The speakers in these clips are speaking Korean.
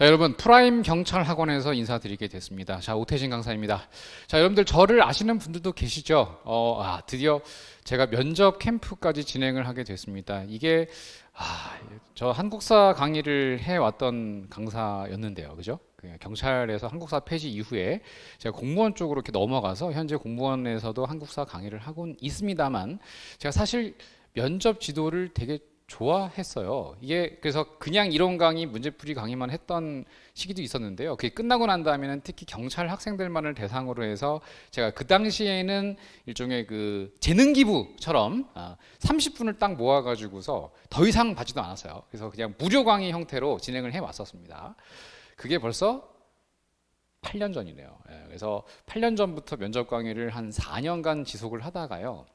자, 여러분 프라임 경찰 학원에서 인사드리게 됐습니다. 자, 오태진 강사입니다. 자, 여러분들 저를 아시는 분들도 계시죠? 드디어 제가 면접 캠프까지 진행을 하게 됐습니다. 이게 저 한국사 강의를 해왔던 강사였는데요, 그죠? 경찰에서 한국사 폐지 이후에 제가 공무원 쪽으로 이렇게 넘어가서 현재 공무원에서도 한국사 강의를 하고 있습니다만, 제가 사실 면접 지도를 되게 좋아했어요. 이게 그래서 그냥 이론 강의, 문제풀이 강의만 했던 시기도 있었는데요. 그게 끝나고 난 다음에는 특히 경찰 학생들만을 대상으로 해서 제가 그 당시에는 일종의 그 재능 기부처럼 30분을 딱 모아가지고서 더 이상 받지도 않았어요. 그래서 그냥 무료 강의 형태로 진행을 해왔었습니다. 그게 벌써 8년 전이네요. 그래서 8년 전부터 면접 강의를 한 4년간 지속을 하다가요.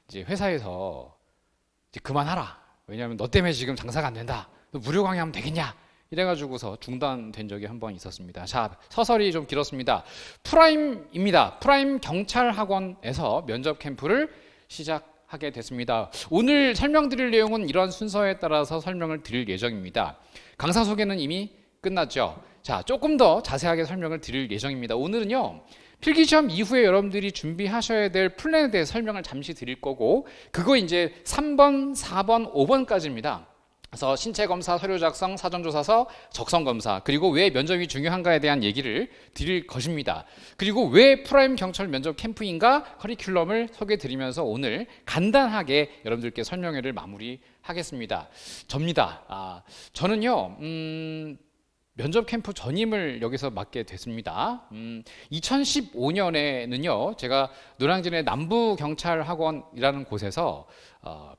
이제 회사에서 이제 그만하라. 왜냐하면 너 때문에 지금 장사가 안 된다. 너 무료 강의하면 되겠냐? 이래가지고서 중단된 적이 한 번 있었습니다. 자, 서설이 좀 길었습니다. 프라임입니다. 프라임 경찰학원에서 면접 캠프를 시작하게 됐습니다. 오늘 설명드릴 내용은 이런 순서에 따라서 설명을 드릴 예정입니다. 강사 소개는 이미 끝났죠. 자, 조금 더 자세하게 설명을 드릴 예정입니다. 오늘은요, 필기시험 이후에 여러분들이 준비하셔야 될 플랜에 대해 설명을 잠시 드릴 거고, 그거 이제 3번, 4번, 5번까지입니다. 그래서 신체검사, 서류 작성, 사전조사서, 적성검사, 그리고 왜 면접이 중요한가에 대한 얘기를 드릴 것입니다. 그리고 왜 프라임 경찰 면접 캠프인가 커리큘럼을 소개해 드리면서 오늘 간단하게 여러분들께 설명회를 마무리하겠습니다. 저는요, 면접 캠프 전임을 여기서 맡게 됐습니다. 2015년에는요, 제가 노량진의 남부경찰학원이라는 곳에서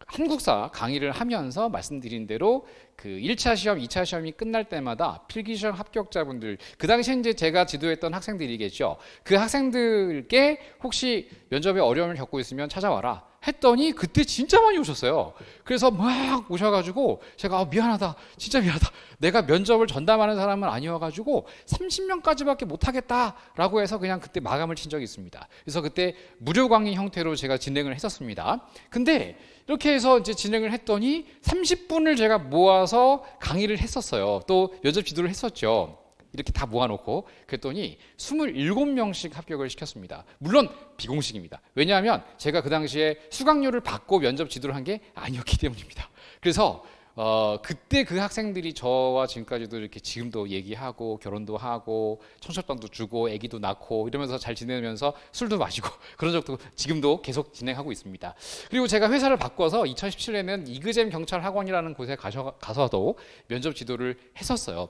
한국사 강의를 하면서 말씀드린 대로 그 1차 시험, 2차 시험이 끝날 때마다 필기시험 합격자분들, 그 당시에 이제 제가 지도했던 학생들이겠죠. 그 학생들께 혹시 면접에 어려움을 겪고 있으면 찾아와라 했더니 그때 진짜 많이 오셨어요. 그래서 막 오셔가지고 제가 미안하다, 진짜 미안하다, 내가 면접을 전담하는 사람은 아니어가지고 30명까지밖에 못하겠다라고 해서 그냥 그때 마감을 친 적이 있습니다. 그래서 그때 무료 강의 형태로 제가 진행을 했었습니다. 근데 이렇게 해서 이제 진행을 했더니 30분을 제가 모아서 강의를 했었어요. 또 면접 지도를 했었죠. 이렇게 다 모아놓고 그랬더니 27명씩 합격을 시켰습니다. 물론 비공식입니다. 왜냐하면 제가 그 당시에 수강료를 받고 면접 지도를 한 게 아니었기 때문입니다. 그래서 그때 그 학생들이 저와 지금까지도 이렇게 지금도 얘기하고 결혼도 하고 청첩장도 주고 아기도 낳고 이러면서 잘 지내면서 술도 마시고 그런 적도 지금도 계속 진행하고 있습니다. 그리고 제가 회사를 바꿔서 2017년에는 이그잼 경찰학원이라는 곳에 가서도 면접 지도를 했었어요.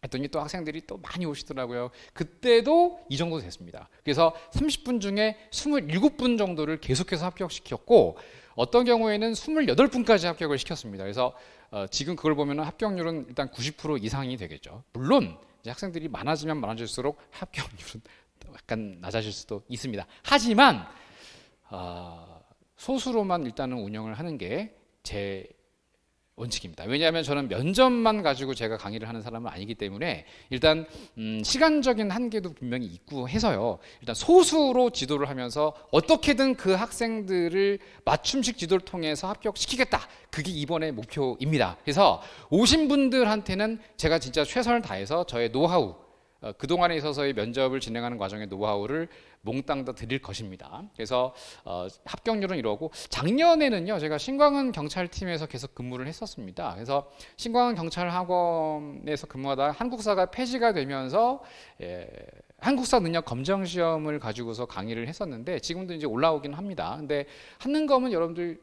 했더니 또 학생들이 또 많이 오시더라고요. 그때도 이 정도 됐습니다. 그래서 30분 중에 27분 정도를 계속해서 합격시켰고, 어떤 경우에는 28분까지 합격을 시켰습니다. 그래서 지금 그걸 보면 합격률은 일단 90% 이상이 되겠죠. 물론 이제 학생들이 많아지면 많아질수록 합격률은 약간 낮아질 수도 있습니다. 하지만 소수로만 일단은 운영을 하는 게 제 원칙입니다. 왜냐하면 저는 면접만 가지고 제가 강의를 하는 사람은 아니기 때문에 일단 시간적인 한계도 분명히 있고 해서요. 일단 소수로 지도를 하면서 어떻게든 그 학생들을 맞춤식 지도를 통해서 합격시키겠다. 그게 이번의 목표입니다. 그래서 오신 분들한테는 제가 진짜 최선을 다해서 저의 노하우, 그동안에 있어서의 면접을 진행하는 과정의 노하우를 몽땅 다 드릴 것입니다. 그래서 합격률은 이러고, 작년에는요 제가 신광은 경찰팀에서 계속 근무를 했었습니다. 그래서 신광은 경찰학원에서 근무하다가 한국사가 폐지가 되면서 한국사 능력 검정 시험을 가지고서 강의를 했었는데 지금도 이제 올라오긴 합니다. 근데 하는 거면 여러분들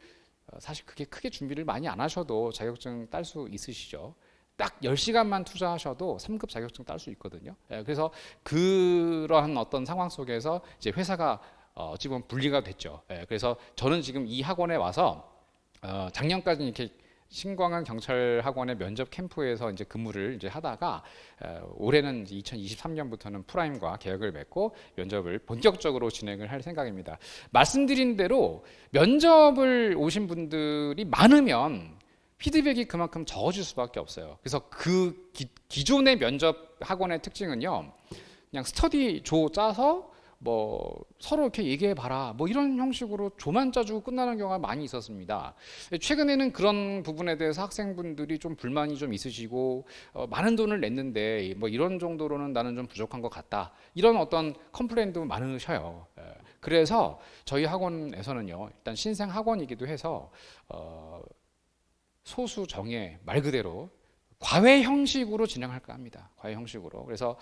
사실 그게 크게 준비를 많이 안 하셔도 자격증 딸 수 있으시죠. 딱 10시간만 투자하셔도 3급 자격증 딸 수 있거든요. 그래서 그러한 어떤 상황 속에서 이제 회사가 어찌 보면 분리가 됐죠. 그래서 저는 지금 이 학원에 와서 작년까지 이렇게 신광한 경찰학원의 면접 캠프에서 이제 근무를 이제 하다가 올해는 2023년부터는 프라임과 계약을 맺고 면접을 본격적으로 진행을 할 생각입니다. 말씀드린 대로 면접을 오신 분들이 많으면 피드백이 그만큼 적어질 수밖에 없어요. 그래서 그 기존의 면접 학원의 특징은요, 그냥 스터디 조 짜서 뭐 서로 이렇게 얘기해 봐라 뭐 이런 형식으로 조만 짜주고 끝나는 경우가 많이 있었습니다. 최근에는 그런 부분에 대해서 학생분들이 좀 불만이 좀 있으시고 많은 돈을 냈는데 뭐 이런 정도로는 나는 좀 부족한 것 같다 이런 어떤 컴플레인도 많으셔요. 그래서 저희 학원에서는요 일단 신생 학원이기도 해서 소수 정예 말 그대로 과외 형식으로 진행할까 합니다. 과외 형식으로. 그래서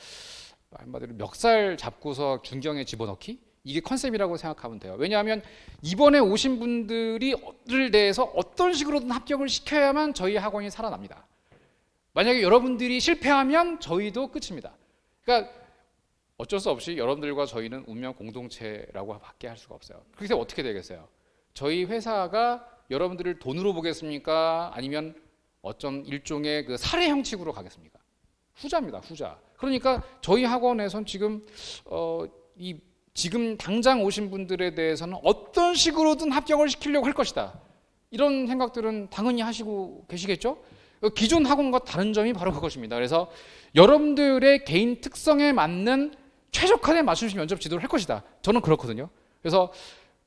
한마디로 멱살 잡고서 중경에 집어넣기 이게 컨셉이라고 생각하면 돼요. 왜냐하면 이번에 오신 분들을 대해서 어떤 식으로든 합격을 시켜야만 저희 학원이 살아납니다. 만약에 여러분들이 실패하면 저희도 끝입니다. 그러니까 어쩔 수 없이 여러분들과 저희는 운명 공동체라고 밖에 할 수가 없어요. 그래서 어떻게 되겠어요? 저희 회사가 여러분들을 돈으로 보겠습니까? 아니면 어떤 일종의 그 사례 형식으로 가겠습니까? 후자입니다. 후자. 그러니까 저희 학원에선 지금 지금 당장 오신 분들에 대해서는 어떤 식으로든 합격을 시키려고 할 것이다. 이런 생각들은 당연히 하시고 계시겠죠? 기존 학원과 다른 점이 바로 그것입니다. 그래서 여러분들의 개인 특성에 맞는 최적화된 맞춤식 면접 지도를 할 것이다. 저는 그렇거든요. 그래서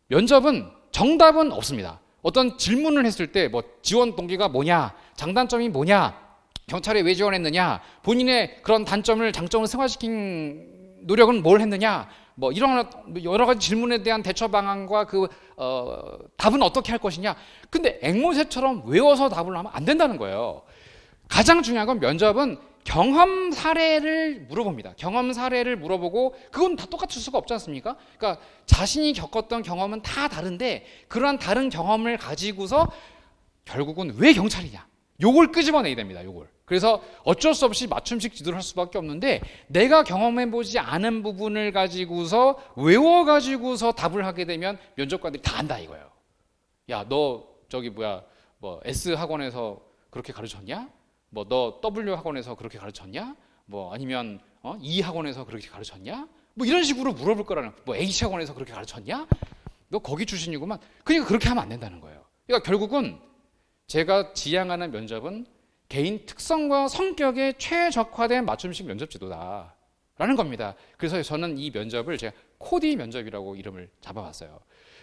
면접은 정답은 없습니다. 어떤 질문을 했을 때 뭐 지원 동기가 뭐냐, 장단점이 뭐냐, 경찰에 왜 지원했느냐, 본인의 그런 단점을 장점을 승화시킨 노력은 뭘 했느냐, 뭐 이런 여러 가지 질문에 대한 대처 방안과 그 답은 어떻게 할 것이냐. 근데 앵무새처럼 외워서 답을 하면 안 된다는 거예요. 가장 중요한 건 면접은 경험 사례를 물어봅니다. 경험 사례를 물어보고 그건 다 똑같을 수가 없지 않습니까? 그러니까 자신이 겪었던 경험은 다 다른데 그러한 다른 경험을 가지고서 결국은 왜 경찰이냐? 요걸 끄집어내야 됩니다. 요걸. 그래서 어쩔 수 없이 맞춤식 지도를 할 수밖에 없는데 내가 경험해보지 않은 부분을 가지고서 외워가지고서 답을 하게 되면 면접관들이 다 안다 이거예요. 야, 너 저기 뭐 S 학원에서 그렇게 가르쳤냐? 뭐 너 W 학원에서 그렇게 가르쳤냐? 뭐 아니면 E 학원에서 그렇게 가르쳤냐? 뭐 이런 식으로 물어볼 거라는. 뭐 H 학원에서 그렇게 가르쳤냐? 너 거기 출신이구만. 그러니까 그렇게 하면 안 된다는 거예요. 그러니까 결국은 제가 지향하는 면접은 개인 특성과 성격에 최적화된 맞춤식 면접 지도다라는 겁니다. 그래서 저는 이 면접을 제가 코디 면접이라고 이름을 잡아봤어요.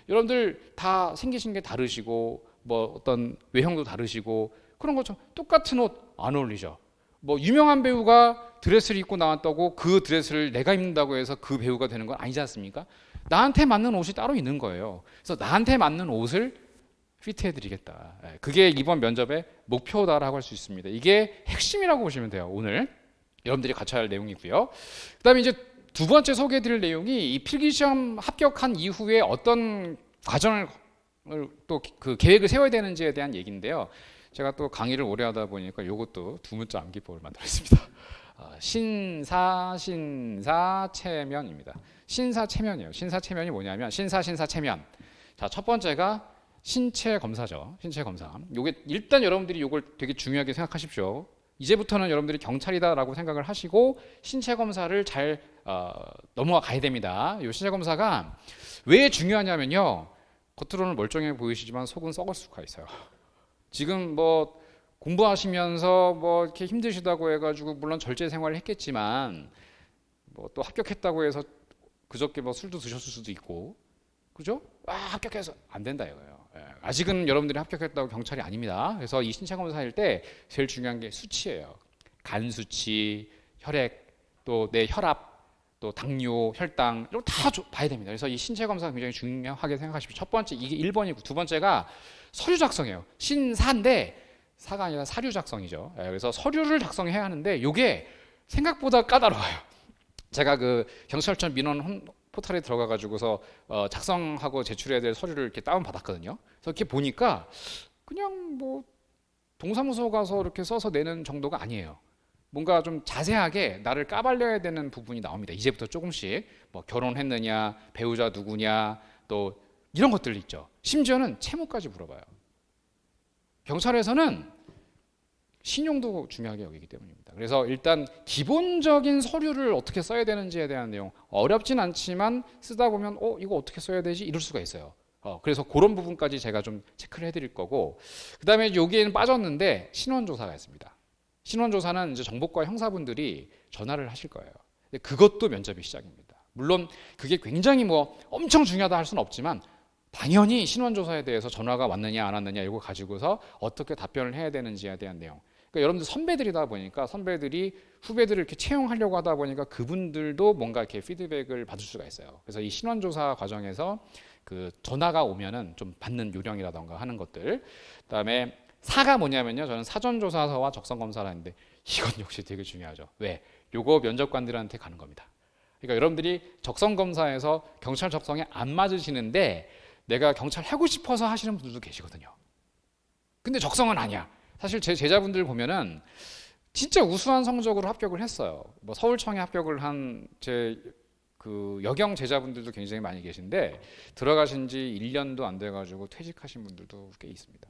여러분들 다 생기신 게 다르시고 뭐 어떤 외형도 다르시고 그런 것처럼 똑같은 옷 안 어울리죠. 뭐 유명한 배우가 드레스를 입고 나왔다고 그 드레스를 내가 입는다고 해서 그 배우가 되는 건 아니지 않습니까? 나한테 맞는 옷이 따로 있는 거예요. 그래서 나한테 맞는 옷을 피트해드리겠다. 그게 이번 면접의 목표다라고 할 수 있습니다. 이게 핵심이라고 보시면 돼요. 오늘 여러분들이 같이 할 내용이고요. 그다음에 이제 두 번째 소개해드릴 내용이 이 필기시험 합격한 이후에 어떤 과정을 또 그 계획을 세워야 되는지에 대한 얘기인데요. 제가 또 강의를 오래 하다 보니까 이것도 두 문자 암기법을 만들었습니다. 신사체면입니다. 신사체면이에요. 신사체면이 뭐냐면 신사체면. 자, 첫 번째가 신체 검사죠. 신체 검사. 요게 일단 여러분들이 요걸 되게 중요하게 생각하십시오. 이제부터는 여러분들이 경찰이다라고 생각을 하시고 신체 검사를 잘 넘어가 가야 됩니다. 요 신체 검사가 왜 중요하냐면요. 겉으로는 멀쩡해 보이시지만 속은 썩을 수가 있어요. 지금 뭐 공부하시면서 뭐 이렇게 힘드시다고 해가지고 물론 절제 생활을 했겠지만 뭐 또 합격했다고 해서 그저께 뭐 술도 드셨을 수도 있고 그죠? 합격해서 안 된다 이거예요. 아직은 여러분들이 합격했다고 경찰이 아닙니다. 그래서 이 신체 검사일 때 제일 중요한 게 수치예요. 간 수치, 혈액, 또 내 혈압, 또 당뇨, 혈당 이런 거 다 봐야 됩니다. 그래서 이 신체 검사가 굉장히 중요하게 생각하십시오. 첫 번째 이게 1번이고 두 번째가 서류 작성이에요. 신사인데 사가 아니라 사류 작성이죠. 그래서 서류를 작성해야 하는데 이게 생각보다 까다로워요. 제가 그 경찰청 민원 포털에 들어가 가지고서 작성하고 제출해야 될 서류를 이렇게 다운 받았거든요. 그래서 이렇게 보니까 그냥 뭐 동사무소 가서 이렇게 써서 내는 정도가 아니에요. 뭔가 좀 자세하게 나를 까발려야 되는 부분이 나옵니다. 이제부터 조금씩 뭐 결혼했느냐, 배우자 누구냐, 또 이런 것들 있죠. 심지어는 채무까지 물어봐요. 경찰에서는 신용도 중요하게 여기기 때문입니다. 그래서 일단 기본적인 서류를 어떻게 써야 되는지에 대한 내용 어렵진 않지만 쓰다 보면 이거 어떻게 써야 되지? 이럴 수가 있어요. 그래서 그런 부분까지 제가 좀 체크를 해드릴 거고 그 다음에 여기에는 빠졌는데 신원조사가 있습니다. 신원조사는 이제 정보과 형사분들이 전화를 하실 거예요. 그것도 면접의 시작입니다. 물론 그게 굉장히 뭐 엄청 중요하다 할 수는 없지만 당연히 신원조사에 대해서 전화가 왔느냐 안 왔느냐 이거 가지고서 어떻게 답변을 해야 되는지에 대한 내용. 그러니까 여러분들 선배들이다 보니까 선배들이 후배들을 이렇게 채용하려고 하다 보니까 그분들도 뭔가 이렇게 피드백을 받을 수가 있어요. 그래서 이 신원조사 과정에서 그 전화가 오면은 좀 받는 요령이라던가 하는 것들. 그다음에 사가 뭐냐면요. 저는 사전조사서와 적성검사를 하는데 이건 역시 되게 중요하죠. 왜? 요거 면접관들한테 가는 겁니다. 그러니까 여러분들이 적성검사에서 경찰 적성에 안 맞으시는데 내가 경찰 하고 싶어서 하시는 분들도 계시거든요. 근데 적성은 아니야. 사실 제 제자분들 보면은 진짜 우수한 성적으로 합격을 했어요. 뭐 서울청에 합격을 한 제 그 여경 제자분들도 굉장히 많이 계신데 들어가신 지 1년도 안 돼가지고 퇴직하신 분들도 꽤 있습니다.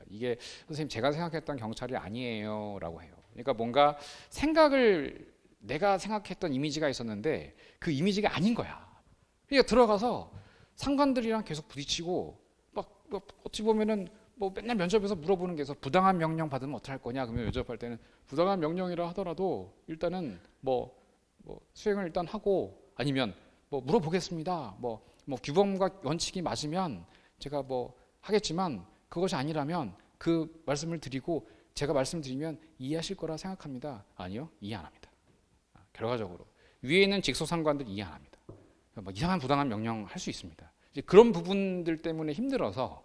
이게 선생님 제가 생각했던 경찰이 아니에요라고 해요. 그러니까 뭔가 생각을 내가 생각했던 이미지가 있었는데 그 이미지가 아닌 거야. 그러니까 들어가서 상관들이랑 계속 부딪히고 막 어찌 보면은 뭐 맨날 면접에서 물어보는 게 있어. 부당한 명령 받으면 어떡할 거냐? 그러면 면접할 때는 부당한 명령이라 하더라도 일단은 뭐 수행을 일단 하고 아니면 뭐 물어보겠습니다. 뭐 규범과 원칙이 맞으면 제가 뭐 하겠지만 그것이 아니라면 그 말씀을 드리고 제가 말씀드리면 이해하실 거라 생각합니다. 아니요, 이해 안 합니다. 결과적으로 위에 있는 직소상관들 이해 안 합니다. 뭐 이상한 부당한 명령 할 수 있습니다. 이제 그런 부분들 때문에 힘들어서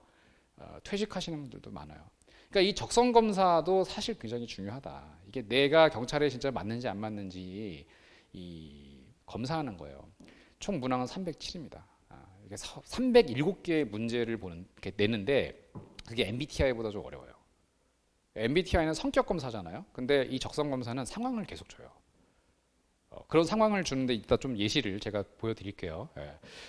퇴직하시는 분들도 많아요. 그러니까 이 적성 검사도 사실 굉장히 중요하다. 이게 내가 경찰에 진짜 맞는지 안 맞는지 이 검사하는 거예요. 총 문항은 307입니다. 이게 307개의 문제를 이렇게 내는데 그게 MBTI보다 좀 어려워요. MBTI는 성격 검사잖아요. 근데 이 적성 검사는 상황을 계속 줘요. 그런 상황을 주는데 이따 좀 예시를 제가 보여드릴게요.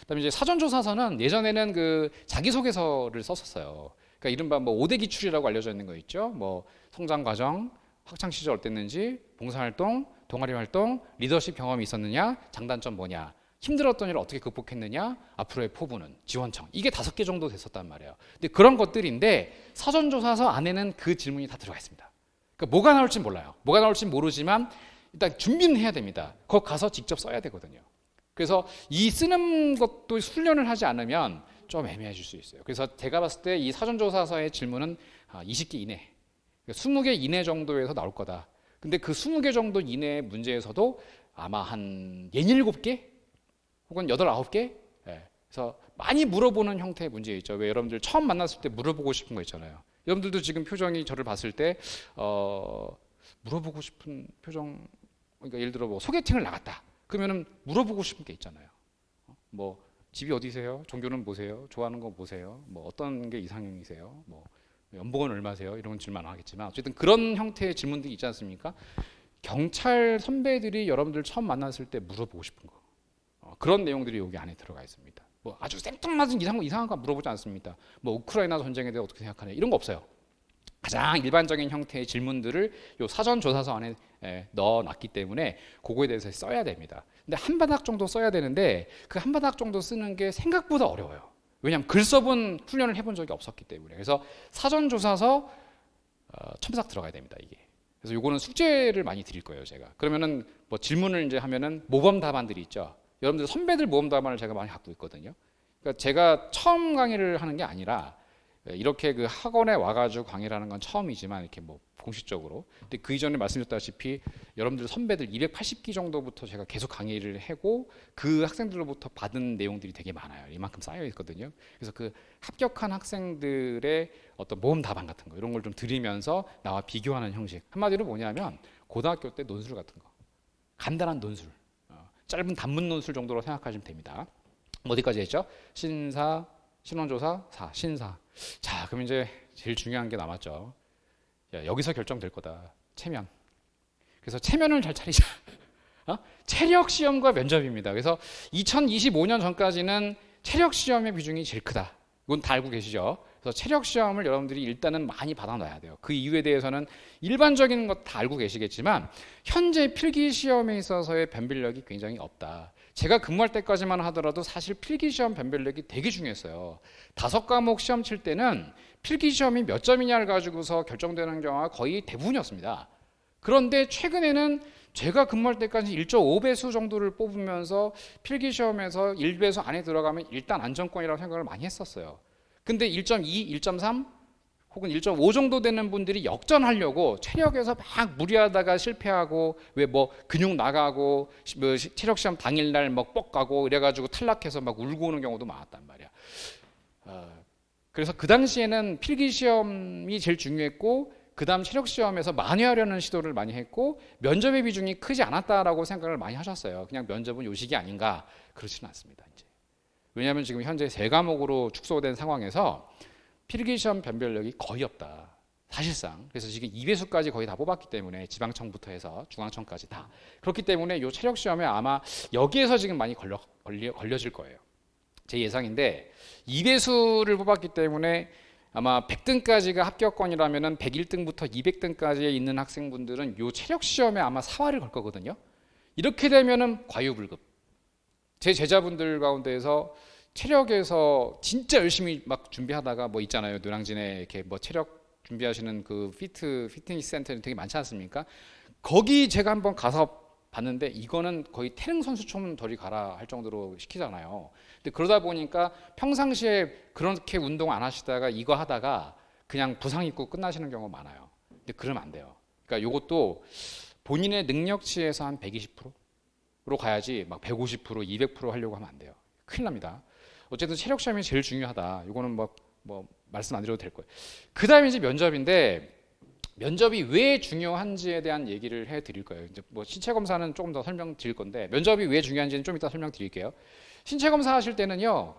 그다음에 이제 사전조사서는 예전에는 그 자기소개서를 썼었어요. 그러니까 이른바 뭐 5대 기출이라고 알려져 있는 거 있죠. 뭐 성장 과정, 학창 시절 어땠는지, 봉사활동, 동아리 활동, 리더십 경험이 있었느냐, 장단점 뭐냐, 힘들었던 일을 어떻게 극복했느냐, 앞으로의 포부는, 지원청. 이게 5개 정도 됐었단 말이에요. 근데 그런 것들인데 사전조사서 안에는 그 질문이 다 들어가 있습니다. 그러니까 뭐가 나올지 몰라요. 뭐가 나올지 모르지만 일단 준비는 해야 됩니다. 거기 가서 직접 써야 되거든요. 그래서 이 쓰는 것도 훈련을 하지 않으면 좀 애매해질 수 있어요. 그래서 제가 봤을 때 이 사전조사서의 질문은 20개 이내, 20개 이내 정도에서 나올 거다. 근데 그 20개 정도 이내의 문제에서도 아마 한 67개 혹은 8, 9개 그래서 많이 물어보는 형태의 문제 있죠. 왜 여러분들 처음 만났을 때 물어보고 싶은 거 있잖아요. 여러분들도 지금 표정이 저를 봤을 때 물어보고 싶은 표정, 그러니까 예를 들어 뭐 소개팅을 나갔다. 그러면은 물어보고 싶은 게 있잖아요. 뭐 집이 어디세요? 종교는 뭐세요? 좋아하는 거 뭐세요? 뭐 어떤 게 이상형이세요? 뭐 연봉은 얼마세요? 이런 질문 안 하겠지만 어쨌든 그런 형태의 질문들이 있지 않습니까? 경찰 선배들이 여러분들 처음 만났을 때 물어보고 싶은 거 그런 내용들이 여기 안에 들어가 있습니다. 뭐 아주 생뚱맞은 이상한 거 물어보지 않습니다. 뭐 우크라이나 전쟁에 대해 어떻게 생각하냐 이런 거 없어요. 가장 일반적인 형태의 질문들을 요 사전조사서 안에 넣어놨기 때문에 그거에 대해서 써야 됩니다. 근데 한 바닥 정도 써야 되는데 그 한 바닥 정도 쓰는 게 생각보다 어려워요. 왜냐하면 글 써본 훈련을 해본 적이 없었기 때문에. 그래서 사전조사서 첨삭 들어가야 됩니다. 이게. 그래서 요거는 숙제를 많이 드릴 거예요, 제가. 그러면은 뭐 질문을 이제 하면은 모범 답안들이 있죠. 여러분들 선배들 모범 답안을 제가 많이 갖고 있거든요. 그러니까 제가 처음 강의를 하는 게 아니라 이렇게 그 학원에 와가지고 강의를 하는 건 처음이지만 이렇게 뭐 공식적으로. 근데 그 이전에 말씀드렸다시피 여러분들 선배들 280기 정도부터 제가 계속 강의를 하고 그 학생들로부터 받은 내용들이 되게 많아요. 이만큼 쌓여 있거든요. 그래서 그 합격한 학생들의 어떤 모범 답안 같은 거 이런 걸 좀 드리면서 나와 비교하는 형식. 한마디로 뭐냐면 고등학교 때 논술 같은 거. 간단한 논술. 짧은 단문 논술 정도로 생각하시면 됩니다. 어디까지 했죠? 신사, 신원조사, 신사. 자, 그럼 이제 제일 중요한 게 남았죠. 야, 여기서 결정될 거다. 체면. 그래서 체면을 잘 차리자. 체력 시험과 면접입니다. 그래서 2025년 전까지는 체력 시험의 비중이 제일 크다. 이건 다 알고 계시죠? 그래서 체력 시험을 여러분들이 일단은 많이 받아놔야 돼요. 그 이유에 대해서는 일반적인 것 다 알고 계시겠지만 현재 필기 시험에 있어서의 변별력이 굉장히 없다. 제가 근무할 때까지만 하더라도 사실 필기시험 변별력이 되게 중요했어요. 5과목 시험 칠 때는 필기시험이 몇 점이냐를 가지고서 결정되는 경우가 거의 대부분이었습니다. 그런데 최근에는 제가 근무할 때까지 1.5배수 정도를 뽑으면서 필기시험에서 1배수 안에 들어가면 일단 안정권이라고 생각을 많이 했었어요. 근데 1.2, 1.3 혹은 1.5 정도 되는 분들이 역전하려고 체력에서 막 무리하다가 실패하고 왜 뭐 근육 나가고 뭐 체력 시험 당일날 막 뻑 가고 이래가지고 탈락해서 막 울고 오는 경우도 많았단 말이야. 그래서 그 당시에는 필기시험이 제일 중요했고 그 다음 체력시험에서 만회하려는 시도를 많이 했고 면접의 비중이 크지 않았다라고 생각을 많이 하셨어요. 그냥 면접은 요식이 아닌가. 그렇지는 않습니다. 이제. 왜냐하면 지금 현재 3과목으로 축소된 상황에서 필기시험 변별력이 거의 없다. 사실상. 그래서 지금 2배수까지 거의 다 뽑았기 때문에 지방청부터 해서 중앙청까지 다. 그렇기 때문에 이 체력시험에 아마 여기에서 지금 많이 걸려질 거예요. 제 예상인데 2배수를 뽑았기 때문에 아마 100등까지가 합격권이라면 101등부터 200등까지에 있는 학생분들은 이 체력시험에 아마 사활을 걸 거거든요. 이렇게 되면은 과유불급. 제 제자분들 가운데에서 체력에서 진짜 열심히 막 준비하다가 뭐 있잖아요. 노량진에 이렇게 뭐 체력 준비하시는 그 피트니스 센터는 되게 많지 않습니까? 거기 제가 한번 가서 봤는데 이거는 거의 태릉 선수촌 덜이 가라 할 정도로 시키잖아요. 근데 그러다 보니까 평상시에 그렇게 운동 안 하시다가 이거 하다가 그냥 부상 입고 끝나시는 경우가 많아요. 근데 그러면 안 돼요. 그러니까 이것도 본인의 능력치에서 한 120%로 가야지 막 150%, 200% 하려고 하면 안 돼요. 큰일 납니다. 어쨌든 체력 시험이 제일 중요하다. 이거는 뭐 말씀 안 드려도 될 거예요. 그 다음에 이제 면접인데 면접이 왜 중요한지에 대한 얘기를 해드릴 거예요. 이제 뭐 신체 검사는 조금 더 설명드릴 건데 면접이 왜 중요한지는 좀 이따 설명드릴게요. 신체 검사 하실 때는요,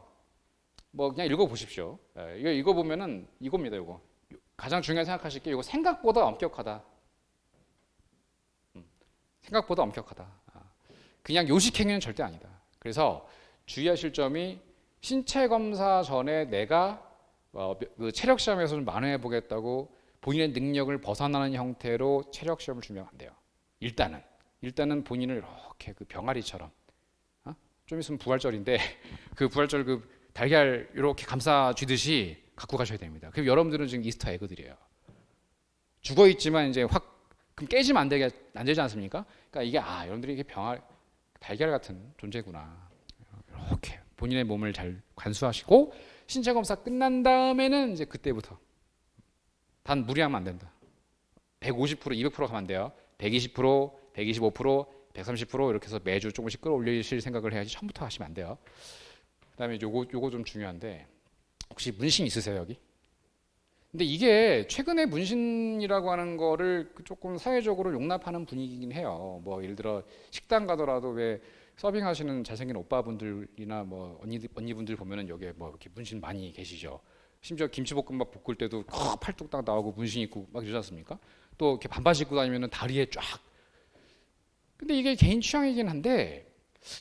뭐 그냥 읽어보십시오. 이거 읽어보면은 이겁니다. 이거 가장 중요하게 생각하실 게 이거 생각보다 엄격하다. 생각보다 엄격하다. 그냥 요식행위는 절대 아니다. 그래서 주의하실 점이 신체 검사 전에 내가 그 체력 시험에서 좀 만회해 보겠다고 본인의 능력을 벗어나는 형태로 체력 시험을 준비하면 안 돼요. 일단은 본인을 이렇게 그 병아리처럼 좀 있으면 부활절인데 그 부활절 그 달걀 이렇게 감싸 쥐듯이 갖고 가셔야 됩니다. 그럼 여러분들은 지금 이스터 에그들이에요. 죽어 있지만 이제 확 그럼 깨지면 안 되지 않습니까? 그러니까 이게 여러분들이 이게 달걀 같은 존재구나. 이렇게 본인의 몸을 잘 관수하시고 신체 검사 끝난 다음에는 이제 그때부터 단 무리하면 안 된다. 150%, 200% 가면 안 돼요. 120%, 125%, 130% 이렇게 해서 매주 조금씩 끌어올리실 생각을 해야지 처음부터 하시면 안 돼요. 그다음에 요거 좀 중요한데 혹시 문신 있으세요 여기? 근데 이게 최근에 문신이라고 하는 거를 조금 사회적으로 용납하는 분위기긴 해요. 뭐 예를 들어 식당 가더라도 왜 서빙하시는 잘생긴 오빠분들이나 뭐 언니분들 보면은 여기에 뭐 이렇게 문신 많이 계시죠. 심지어 김치볶음밥 볶을 때도 팔뚝 딱 나오고 문신 있고 막 이러지 않습니까? 또 이렇게 반바지 입고 다니면은 다리에 쫙. 근데 이게 개인 취향이긴 한데,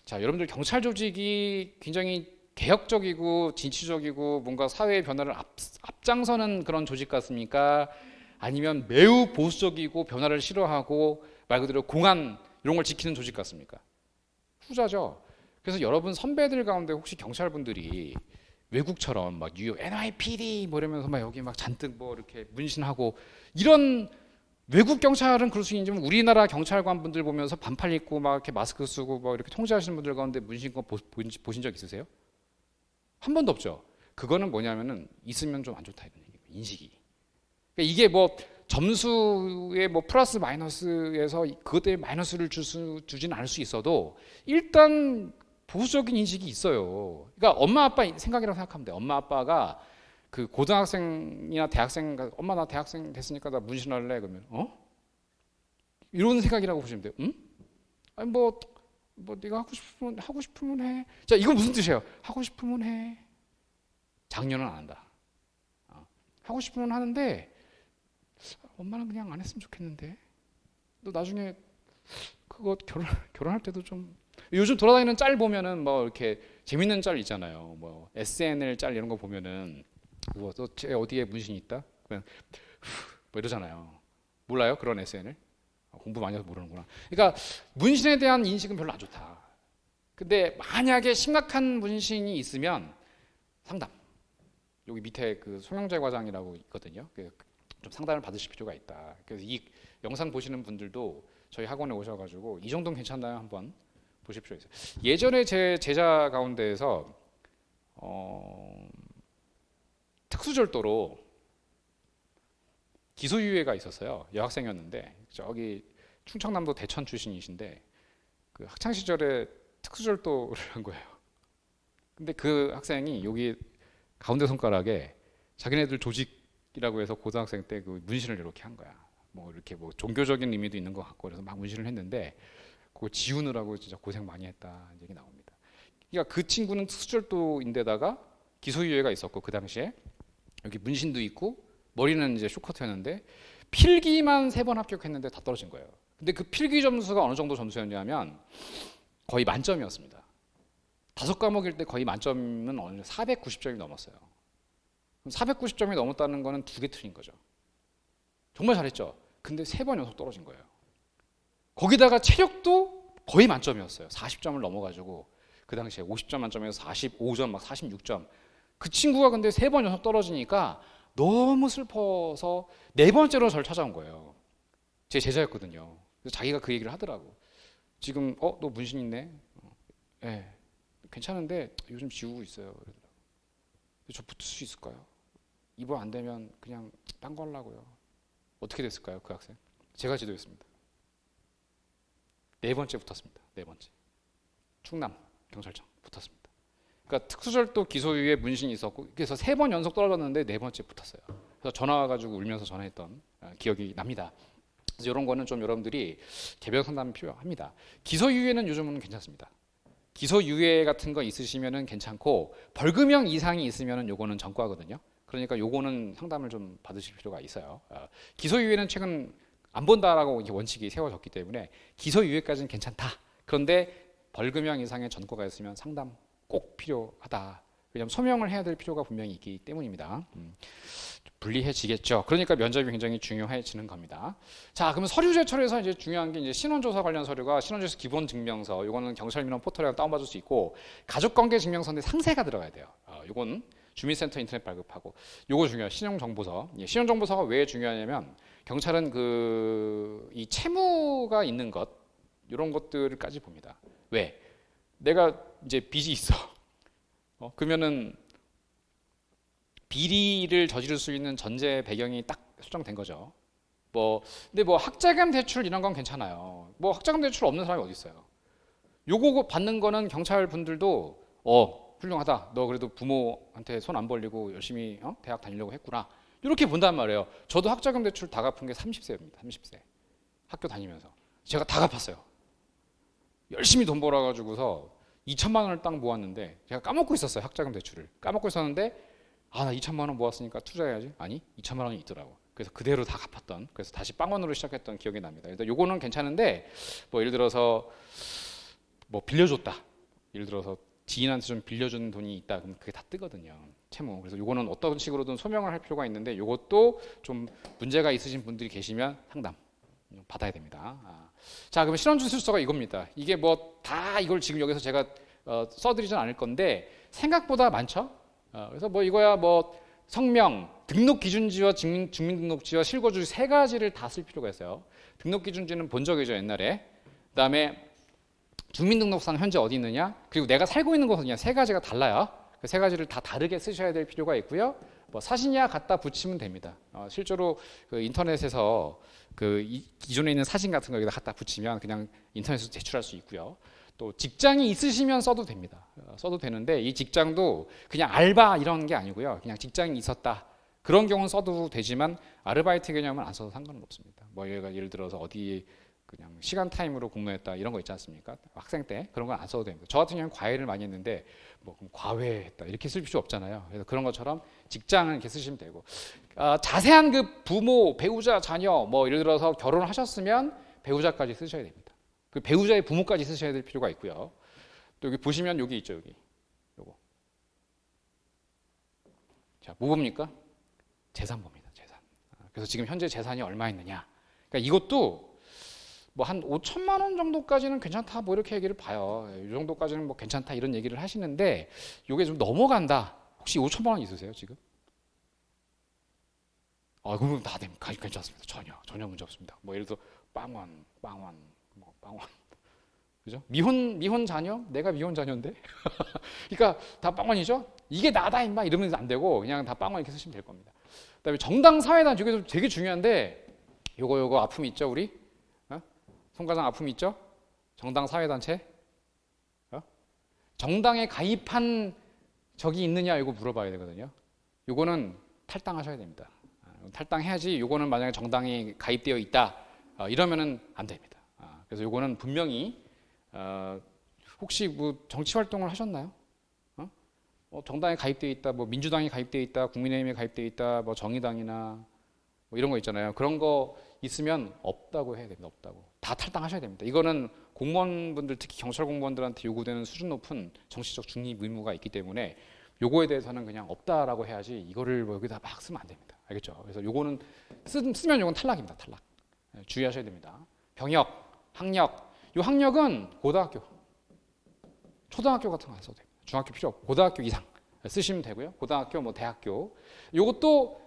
자 여러분들 경찰 조직이 굉장히 개혁적이고 진취적이고 뭔가 사회의 변화를 앞장서는 그런 조직 같습니까? 아니면 매우 보수적이고 변화를 싫어하고 말 그대로 공안 이런 걸 지키는 조직 같습니까? 후자죠. 그래서 여러분 선배들 가운데 혹시 경찰분들이 외국처럼 막 뉴욕 NYPD 뭐 이러면서 막 여기 막 잔뜩 뭐 이렇게 문신하고 이런 외국 경찰은 그럴 수 있지만 우리나라 경찰관분들 보면서 반팔 입고 막 이렇게 마스크 쓰고 막 이렇게 통제하시는 분들 가운데 문신 거 보신 적 있으세요? 한 번도 없죠. 그거는 뭐냐면은 있으면 좀 안 좋다 이런 얘기예요. 인식이. 그러니까 이게 뭐 점수에 뭐 플러스 마이너스에서 그것 때문에 마이너스를 주지는 않을 수 있어도 일단 보수적인 인식이 있어요. 그러니까 엄마 아빠 생각이라고 생각하면 돼. 엄마 아빠가 그 고등학생이나 대학생, 엄마 나 대학생 됐으니까 나 문신할래 그러면 이런 생각이라고 보시면 돼요. 응? 아니 뭐 네가 하고 싶으면 해. 자 이건 무슨 뜻이에요? 하고 싶으면 해. 장려는 안 한다. 하고 싶으면 하는데 엄마는 그냥 안 했으면 좋겠는데. 너 나중에 그거 결혼할 때도 좀 요즘 돌아다니는 짤 보면은 뭐 이렇게 재밌는 짤 있잖아요. 뭐 SNL 짤 이런 거 보면은 그거 쟤 어디에 문신이 있다? 그냥 뭐 이러잖아요. 몰라요? 그런 SNL? 공부 많이 해서 모르는구나. 그러니까 문신에 대한 인식은 별로 안 좋다. 근데 만약에 심각한 문신이 있으면 상담. 여기 밑에 그 송영재 과장이라고 있거든요. 좀 상담을 받으실 필요가 있다. 그래서 이 영상 보시는 분들도 저희 학원에 오셔가지고 이 정도는 괜찮나요? 한번 보실 필요 있어요. 예전에 제 제자 가운데에서 특수절도로 기소유예가 있었어요. 여학생이었는데 저기 충청남도 대천 출신이신데 그 학창 시절에 특수절도를 한 거예요. 근데 그 학생이 여기 가운데 손가락에 자기네들 조직이라고 해서 고등학생 때 그 문신을 이렇게 한 거야. 뭐 이렇게 뭐 종교적인 의미도 있는 것 같고 그래서 막 문신을 했는데 그거 지우느라고 진짜 고생 많이 했다 얘기 나옵니다. 그러니까 그 친구는 특수절도인데다가 기소유예가 있었고 그 당시에 여기 문신도 있고 머리는 이제 쇼커트였는데 필기만 3번 합격했는데 다 떨어진 거예요. 근데 그 필기 점수가 어느 정도 점수였냐면 거의 만점이었습니다. 5과목일 때 거의 만점은 어느 490점이 넘었어요. 490점이 넘었다는 거는 2개 틀린 거죠. 정말 잘했죠. 근데 3번 연속 떨어진 거예요. 거기다가 체력도 거의 만점이었어요. 40점을 넘어가지고 그 당시에 50점 만점에서 45점 막 46점. 그 친구가 근데 3번 연속 떨어지니까 너무 슬퍼서 4번째로 저를 찾아온 거예요. 제 제자였거든요. 그래서 자기가 그 얘기를 하더라고. 지금 너 문신 있네. 네, 괜찮은데 요즘 지우고 있어요. 저 붙을 수 있을까요? 이번 안 되면 그냥 딴 거 하려고요. 어떻게 됐을까요, 그 학생? 제가 지도했습니다. 4번째 붙었습니다. 4번째. 충남 경찰청 붙었습니다. 그러니까 특수절도 기소유예 문신이 있었고 그래서 3번 연속 떨어졌는데 4번째 붙었어요. 그래서 전화 와가지고 울면서 전화했던 기억이 납니다. 그래서 이런 거는 좀 여러분들이 개별 상담이 필요합니다. 기소유예는 요즘은 괜찮습니다. 기소유예 같은 거 있으시면은 괜찮고 벌금형 이상이 있으면은 요거는 전과거든요. 그러니까 요거는 상담을 좀 받으실 필요가 있어요. 기소유예는 최근 안 본다라고 원칙이 세워졌기 때문에 기소유예까지는 괜찮다. 그런데 벌금형 이상의 전과가 있으면 상담 꼭 필요하다. 왜냐하면 소명을 해야 될 필요가 분명히 있기 때문입니다. 불리해지겠죠. 그러니까 면접이 굉장히 중요해지는 겁니다. 자, 그러면 서류 제출에서 이제 중요한 게 이제 신원조사 관련 서류가 신원조사 기본 증명서, 이거는 경찰 민원 포털에 다운받을 수 있고 가족관계 증명서인데 상세가 들어가야 돼요. 이건 주민센터 인터넷 발급하고 요거 중요해요. 신용정보서. 신용정보서가 왜 중요하냐면 경찰은 이 채무가 있는 것 이런 것들까지 봅니다. 왜? 내가 이제 빚이 있어. 그러면은 비리를 저지를 수 있는 전제 배경이 딱 설정된 거죠. 근데 학자금 대출 이런 건 괜찮아요. 학자금 대출 없는 사람이 어디 있어요? 요거 받는 거는 경찰 분들도 훌륭하다. 너 그래도 부모한테 손 안 벌리고 열심히 대학 다니려고 했구나. 이렇게 본단 말이에요. 저도 학자금 대출 다 갚은 게 30세입니다. 30세. 학교 다니면서. 제가 다 갚았어요. 열심히 돈 벌어가지고서 2천만 원을 딱 모았는데 제가 까먹고 있었어요. 학자금 대출을. 까먹고 있었는데 나 2천만 원 모았으니까 투자해야지. 아니 2천만 원이 있더라고. 그래서 그대로 다 갚았던. 그래서 다시 빵원으로 시작했던 기억이 납니다. 일단 요거는 괜찮은데 예를 들어서 빌려줬다. 예를 들어서 지인한테 좀 빌려준 돈이 있다. 그럼 그게 다 뜨거든요. 채무. 그래서 요거는 어떤 식으로든 소명을 할 필요가 있는데 요것도 좀 문제가 있으신 분들이 계시면 상담 받아야 됩니다. 자, 그러면 신원주술서가 이겁니다. 이게 다 이걸 지금 여기서 제가 써드리진 않을 건데 생각보다 많죠. 그래서 이거야 성명, 등록기준지와 주민등록지와 실거주 3가지를 다 쓸 필요가 있어요. 등록기준지는 본 적이죠, 옛날에. 그다음에 주민등록상 현재 어디 있느냐, 그리고 내가 살고 있는 곳은 그냥 3가지가 달라요. 그 3가지를 다 다르게 쓰셔야 될 필요가 있고요. 사진이야 갖다 붙이면 됩니다. 실제로 그 인터넷에서 기존에 있는 사진 같은 거 여기다 갖다 붙이면 그냥 인터넷에서 제출할 수 있고요. 또 직장이 있으시면 써도 됩니다. 써도 되는데 이 직장도 그냥 알바 이런 게 아니고요. 그냥 직장이 있었다. 그런 경우는 써도 되지만 아르바이트 개념은 안 써도 상관은 없습니다. 예를 들어서 어디 그냥 시간 타임으로 근무했다 이런 거 있지 않습니까? 학생 때 그런 건 안 써도 됩니다. 저 같은 경우는 과외를 많이 했는데 그럼 과외했다 이렇게 쓸 필요 없잖아요. 그래서 그런 것처럼 직장은 이렇게 쓰시면 되고 자세한 그 부모, 배우자, 자녀 예를 들어서 결혼을 하셨으면 배우자까지 쓰셔야 됩니다. 그 배우자의 부모까지 쓰셔야 될 필요가 있고요. 또 여기 보시면 여기 있죠, 여기. 요거. 자, 뭐 봅니까? 재산 봅니다, 재산. 그래서 지금 현재 재산이 얼마 있느냐. 그러니까 이것도 한 5천만 원 정도까지는 괜찮다 이렇게 얘기를 봐요. 이 정도까지는 괜찮다 이런 얘기를 하시는데 이게 좀 넘어간다. 혹시 5천만 원 있으세요, 지금? 그러면 다 됩니다. 괜찮습니다. 전혀 문제 없습니다. 예를 들어 빵원, 뭐 빵원. 그죠? 미혼 자녀? 내가 미혼 자녀인데? 그러니까 다 빵원이죠? 이게 나다 임마 이러면 안 되고 그냥 다 빵원 이렇게 쓰시면 될 겁니다. 그다음에 정당 사회단 이게 되게 중요한데 요거 아픔 있죠 우리? 송 과장 아픔 있죠? 정당 사회단체? 정당에 가입한 적이 있느냐 이거 물어봐야 되거든요. 요거는 탈당하셔야 됩니다. 탈당해야지. 요거는 만약에 정당에 가입되어 있다 이러면은 안 됩니다. 그래서 요거는 분명히 혹시 뭐 정치 활동을 하셨나요? 정당에 가입되어 있다, 뭐 민주당에 가입되어 있다, 국민의힘에 가입되어 있다, 뭐 정의당이나 뭐 이런 거 있잖아요. 그런 거 있으면 없다고 해야 됩니다. 없다고. 다 탈당하셔야 됩니다. 이거는 공무원분들 특히 경찰 공무원들한테 요구되는 수준 높은 정치적 중립 의무가 있기 때문에 요거에 대해서는 그냥 없다라고 해야지 이거를 뭐 여기다 막 쓰면 안 됩니다. 알겠죠? 그래서 요거는 쓰면 요건 탈락입니다. 탈락. 주의하셔야 됩니다. 병역, 학력. 요 학력은 고등학교, 초등학교 같은 거 안 써도 됩니다. 중학교 필요 없고 고등학교 이상 쓰시면 되고요. 고등학교, 뭐 대학교. 요것도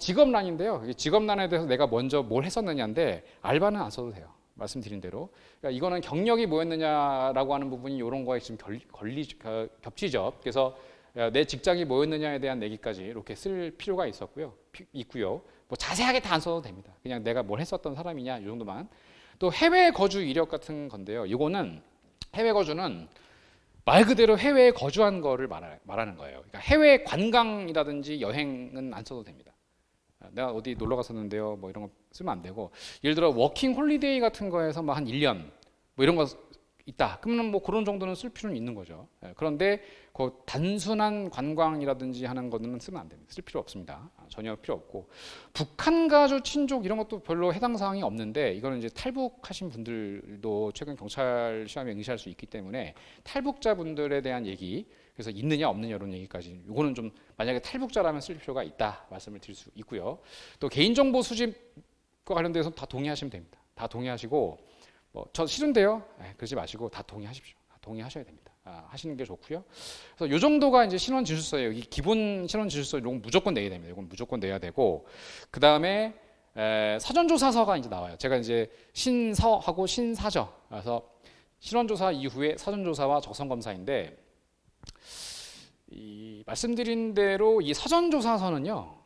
직업란인데요. 직업란에 대해서 내가 먼저 뭘 했었느냐인데 알바는 안 써도 돼요. 말씀드린 대로. 그러니까 이거는 경력이 뭐였느냐라고 하는 부분이 이런 거에 지금 겹치죠. 그래서 내 직장이 뭐였느냐에 대한 얘기까지 이렇게 쓸 필요가 있고요. 뭐 자세하게 다 안 써도 됩니다. 그냥 내가 뭘 했었던 사람이냐 이 정도만. 또 해외 거주 이력 같은 건데요. 이거는 해외 거주는 말 그대로 해외에 거주한 거를 말하는 거예요. 그러니까 해외 관광이라든지 여행은 안 써도 됩니다. 내가 어디 놀러 갔었는데요. 뭐 이런 거 쓰면 안 되고 예를 들어 워킹 홀리데이 같은 거에서 뭐 한 1년 뭐 이런 거 있다. 그러면 뭐 그런 정도는 쓸 필요는 있는 거죠. 그런데 그 단순한 관광이라든지 하는 거는 쓰면 안 됩니다. 쓸 필요 없습니다. 전혀 필요 없고 북한 가주 친족 이런 것도 별로 해당 사항이 없는데 이거는 이제 탈북하신 분들도 최근 경찰 시험에 응시할 수 있기 때문에 탈북자분들에 대한 얘기 그래서 있느냐 없느냐 이런 얘기까지 이거는 좀 만약에 탈북자라면 쓸 필요가 있다 말씀을 드릴 수 있고요. 또 개인정보 수집과 관련돼서 다 동의하시면 됩니다. 다 동의하시고 저 싫은데요. 그러지 마시고 다 동의하십시오. 다 동의하셔야 됩니다. 하시는 게 좋고요. 그래서 요 정도가 이제 신원 진술서예요. 이 기본 신원 진술서 이건 무조건 내야 됩니다. 이건 무조건 내야 되고 그 다음에 사전조사서가 이제 나와요. 제가 이제 신서하고 신사죠. 그래서 신원조사 이후에 사전조사와 적성검사인데 이 말씀드린 대로 이 사전조사서는요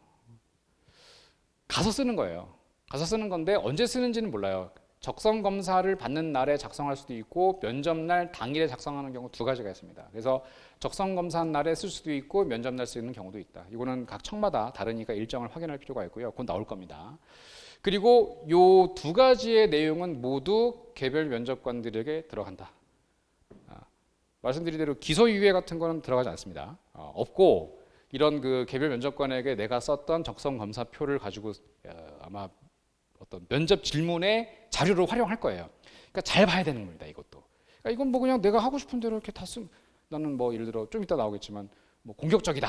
가서 쓰는 거예요. 가서 쓰는 건데 언제 쓰는지는 몰라요. 적성검사를 받는 날에 작성할 수도 있고 면접날 당일에 작성하는 경우 두 가지가 있습니다. 그래서 적성검사 날에 쓸 수도 있고 면접날 쓰는 경우도 있다. 이거는 각 청마다 다르니까 일정을 확인할 필요가 있고요. 곧 나올 겁니다. 그리고 요 두 가지의 내용은 모두 개별 면접관들에게 들어간다. 말씀드린 대로 기소유예 같은 거는 들어가지 않습니다. 없고 이런 그 개별 면접관에게 내가 썼던 적성검사표를 가지고 아마 어떤 면접 질문의 자료로 활용할 거예요. 그러니까 잘 봐야 되는 겁니다. 이것도. 그러니까 이건 뭐 그냥 내가 하고 싶은 대로 이렇게 다 쓰면 나는 뭐 예를 들어 좀 이따 나오겠지만 뭐 공격적이다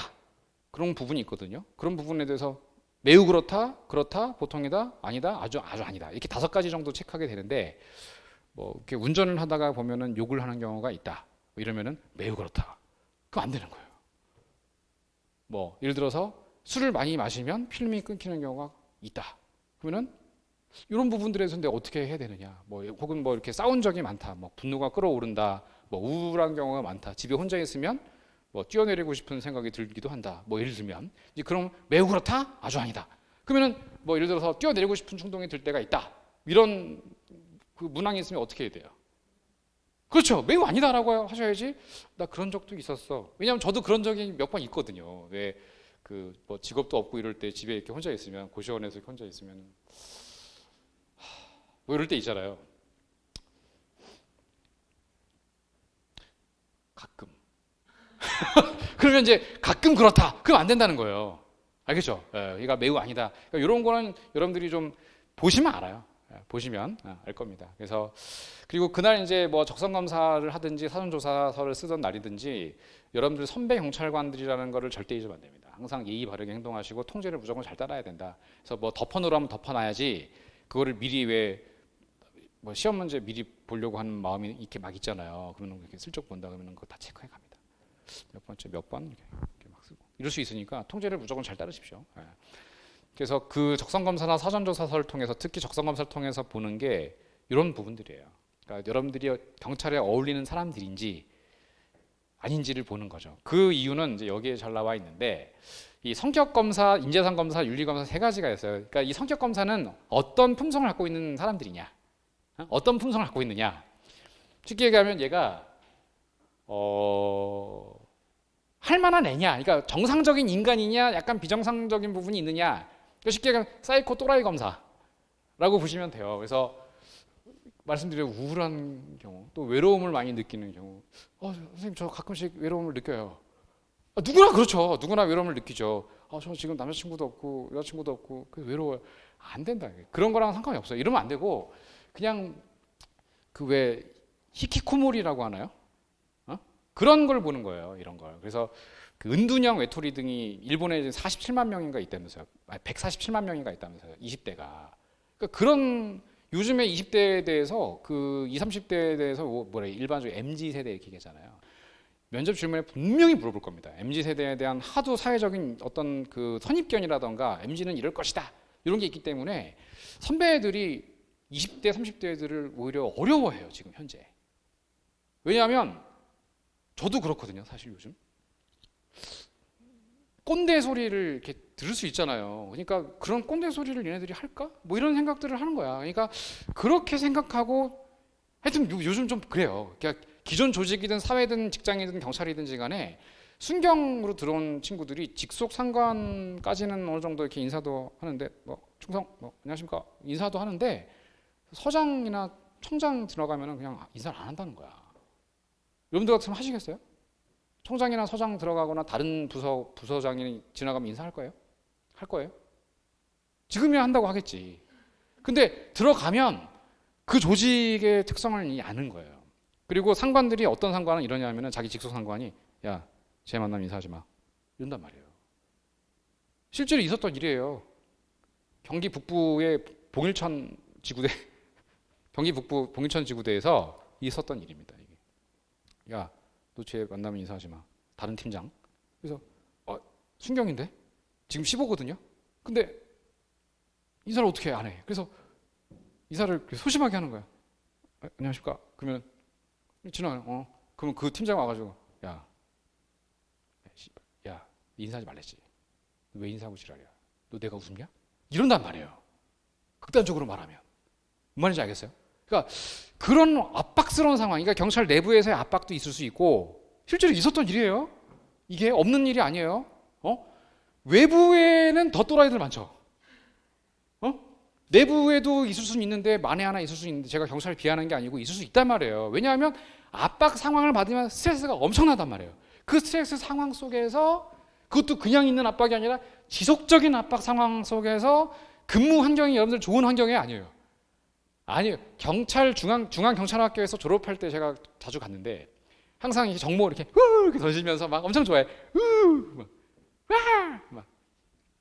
그런 부분이 있거든요. 그런 부분에 대해서 매우 그렇다, 보통이다, 아니다, 아주 아니다 이렇게 5가지 정도 체크하게 되는데 뭐 이렇게 운전을 하다가 보면은 욕을 하는 경우가 있다. 뭐 이러면은 매우 그렇다. 그럼 안 되는 거예요. 뭐 예를 들어서 술을 많이 마시면 필름이 끊기는 경우가 있다. 그러면은 이런 부분들에서 내가 어떻게 해야 되느냐, 뭐 혹은 뭐 이렇게 싸운 적이 많다, 뭐 분노가 끓어오른다, 뭐 우울한 경우가 많다, 집에 혼자 있으면 뭐 뛰어내리고 싶은 생각이 들기도 한다, 뭐 예를 들면 이제 그럼 매우 그렇다, 아주 아니다. 그러면은 뭐 예를 들어서 뛰어내리고 싶은 충동이 들 때가 있다. 이런 그 문항이 있으면 어떻게 해야 돼요? 그렇죠, 매우 아니다라고 하셔야지. 나 그런 적도 있었어. 왜냐하면 저도 그런 적이 몇 번 있거든요. 왜 그 뭐 직업도 없고 이럴 때 집에 이렇게 혼자 있으면 고시원에서 혼자 있으면. 뭐 이럴 때 있잖아요. 가끔. 그러면 이제 가끔 그렇다. 그럼 안 된다는 거예요. 알겠죠? 이가 매우 아니다. 그러니까 이런 거는 여러분들이 좀 보시면 알아요. 보시면 알 겁니다. 그래서 그리고 그날 이제 뭐 적성검사를 하든지 사전조사서를 쓰던 날이든지 여러분들 선배 경찰관들이라는 거를 절대 잊으면 안 됩니다. 항상 예의 바르게 행동하시고 통제를 무조건 잘 따라야 된다. 그래서 뭐 덮어놓으라면 하면 덮어놔야지 그거를 미리 왜 뭐 시험 문제 미리 보려고 하는 마음이 이렇게 막 있잖아요. 그러면 이렇게 슬쩍 본다 그러면 그거 다 체크해 갑니다. 몇 번째 몇 번 이렇게 막 쓰고 이럴 수 있으니까 통제를 무조건 잘 따르십시오. 그래서 그 적성검사나 사전조사서를 통해서 특히 적성검사를 통해서 보는 게 이런 부분들이에요. 그러니까 여러분들이 경찰에 어울리는 사람들인지 아닌지를 보는 거죠. 그 이유는 이제 여기에 잘 나와 있는데 이 성격검사, 인재상검사, 윤리검사 세 가지가 있어요. 그러니까 이 성격검사는 어떤 품성을 갖고 있는 사람들이냐, 어떤 품성을 갖고 있느냐. 쉽게 얘기하면 얘가 할 만한 애냐, 그러니까 정상적인 인간이냐, 약간 비정상적인 부분이 있느냐. 그러니까 쉽게 얘기하면 사이코 또라이 검사라고 보시면 돼요. 그래서 말씀드린 우울한 경우, 또 외로움을 많이 느끼는 경우, 선생님 저 가끔씩 외로움을 느껴요. 누구나 그렇죠. 누구나 외로움을 느끼죠. 저 지금 남자친구도 없고 여자친구도 없고 외로워요. 안 된다. 그런 거랑 상관이 없어요. 이러면 안 되고 그냥 그 왜 히키코모리라고 하나요? 그런 걸 보는 거예요. 이런 걸. 그래서 그 은둔형 외톨이 등이 일본에 47만 명인가 있다면서요. 147만 명인가 있다면서요. 20대가. 그러니까 그런 요즘에 20대에 대해서 그 20, 30대에 대해서 일반적으로 MZ 세대 이렇게 얘기하잖아요. 면접 질문에 분명히 물어볼 겁니다. MZ 세대에 대한 하도 사회적인 어떤 그 선입견이라던가 MZ는 이럴 것이다 이런 게 있기 때문에 선배들이 20대, 30대들을 오히려 어려워해요. 지금 현재. 왜냐하면 저도 그렇거든요. 사실 요즘 꼰대 소리를 이렇게 들을 수 있잖아요. 그러니까 그런 꼰대 소리를 얘네들이 할까? 뭐 이런 생각들을 하는 거야. 그러니까 그렇게 생각하고 하여튼 요즘 좀 그래요. 그러니까 기존 조직이든 사회든 직장이든 경찰이든지 간에 순경으로 들어온 친구들이 직속 상관까지는 어느 정도 이렇게 인사도 하는데 충성 안녕하십니까 인사도 하는데 서장이나 청장 들어가면은 그냥 인사를 안 한다는 거야. 여러분들 같으면 하시겠어요? 청장이나 서장 들어가거나 다른 부서장이 지나가면 인사할 거예요? 할 거예요? 지금이야 한다고 하겠지. 근데 들어가면 그 조직의 특성을 아는 거예요. 그리고 상관들이 어떤 상관은 이러냐면은 자기 직속 상관이 야, 쟤 만나면 인사하지 마. 이런단 말이에요. 실제로 있었던 일이에요. 경기 북부의 봉일천 지구대, 경기 북부 봉일천 지구대에서 있었던 일입니다. 이게. 야, 너 쟤 만나면 인사하지 마. 다른 팀장. 그래서 순경인데 지금 15거든요. 근데 인사를 어떻게 안 해? 그래서 인사를 소심하게 하는 거야. 안녕하십니까? 그러면 지나가요. 그러면 그 팀장 와가지고 야 인사하지 말랬지. 왜 인사하고 지랄이야? 너 내가 웃음냐? 이런단 말이에요. 극단적으로 말하면. 뭔 말인지 알겠어요? 그러니까 그런 압박스러운 상황, 그러니까 경찰 내부에서의 압박도 있을 수 있고 실제로 있었던 일이에요. 이게 없는 일이 아니에요. 외부에는 더 또라이들 많죠. 내부에도 있을 수는 있는데 만에 하나 있을 수 있는데 제가 경찰을 비하하는 게 아니고 있을 수 있단 말이에요. 왜냐하면 압박 상황을 받으면 스트레스가 엄청나단 말이에요. 그 스트레스 상황 속에서 그것도 그냥 있는 압박이 아니라 지속적인 압박 상황 속에서 근무 환경이 여러분들 좋은 환경이 아니에요. 아니에요. 경찰 중앙경찰학교에서 졸업할 때 제가 자주 갔는데 항상 이렇게 정모 이렇게 이렇게 던지면서 막 엄청 좋아해.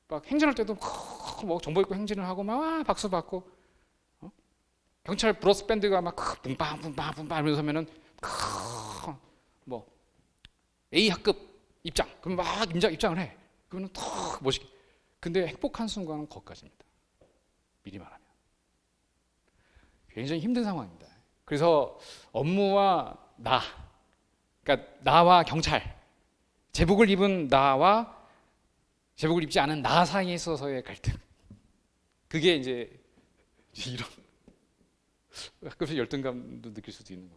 막 행진할 때도 막 정보 입고 행진을 하고 막 박수 받고 경찰 브러스 밴드가 막 붕빵 하면서 하면은 뭐 A 학급 입장 그럼 막 입장을 해. 그러면 턱 멋있게. 근데 행복한 순간은 거기까지입니다. 미리 말하면 굉장히 힘든 상황입니다. 그래서 업무와 그러니까 나와 경찰, 제복을 입은 나와 제복을 입지 않은 나 사이에 있어서의 갈등. 그게 이제 이런 가끔씩 열등감도 느낄 수도 있는 거.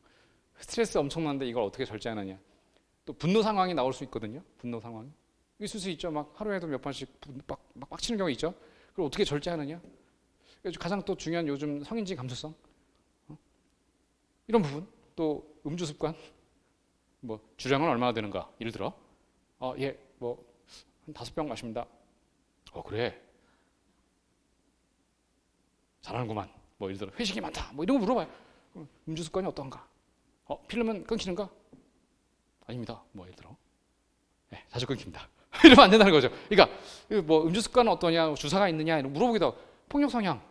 스트레스 엄청난데 이걸 어떻게 절제하느냐. 또 분노 상황이 나올 수 있거든요. 분노 상황이 있을 수 있죠. 막 하루에도 몇 번씩 막 빡치는 경우 있죠. 그걸 어떻게 절제하느냐. 가장 또 중요한 요즘 성인지 감수성 이런 부분. 또 음주 습관. 뭐 주량은 얼마나 되는가. 예를 들어 뭐 한 5병 마십니다. 그래. 잘하는구만. 뭐 예를 들어 회식이 많다. 뭐 이런 거 물어봐요. 음주 습관이 어떤가? 필름은 끊기는가? 아닙니다. 뭐 예를 들어 자주 끊깁니다. 이러면 안 된다는 거죠. 그러니까 뭐 음주 습관은 어떠냐, 주사가 있느냐 이런 물어보기도 하고 폭력 성향.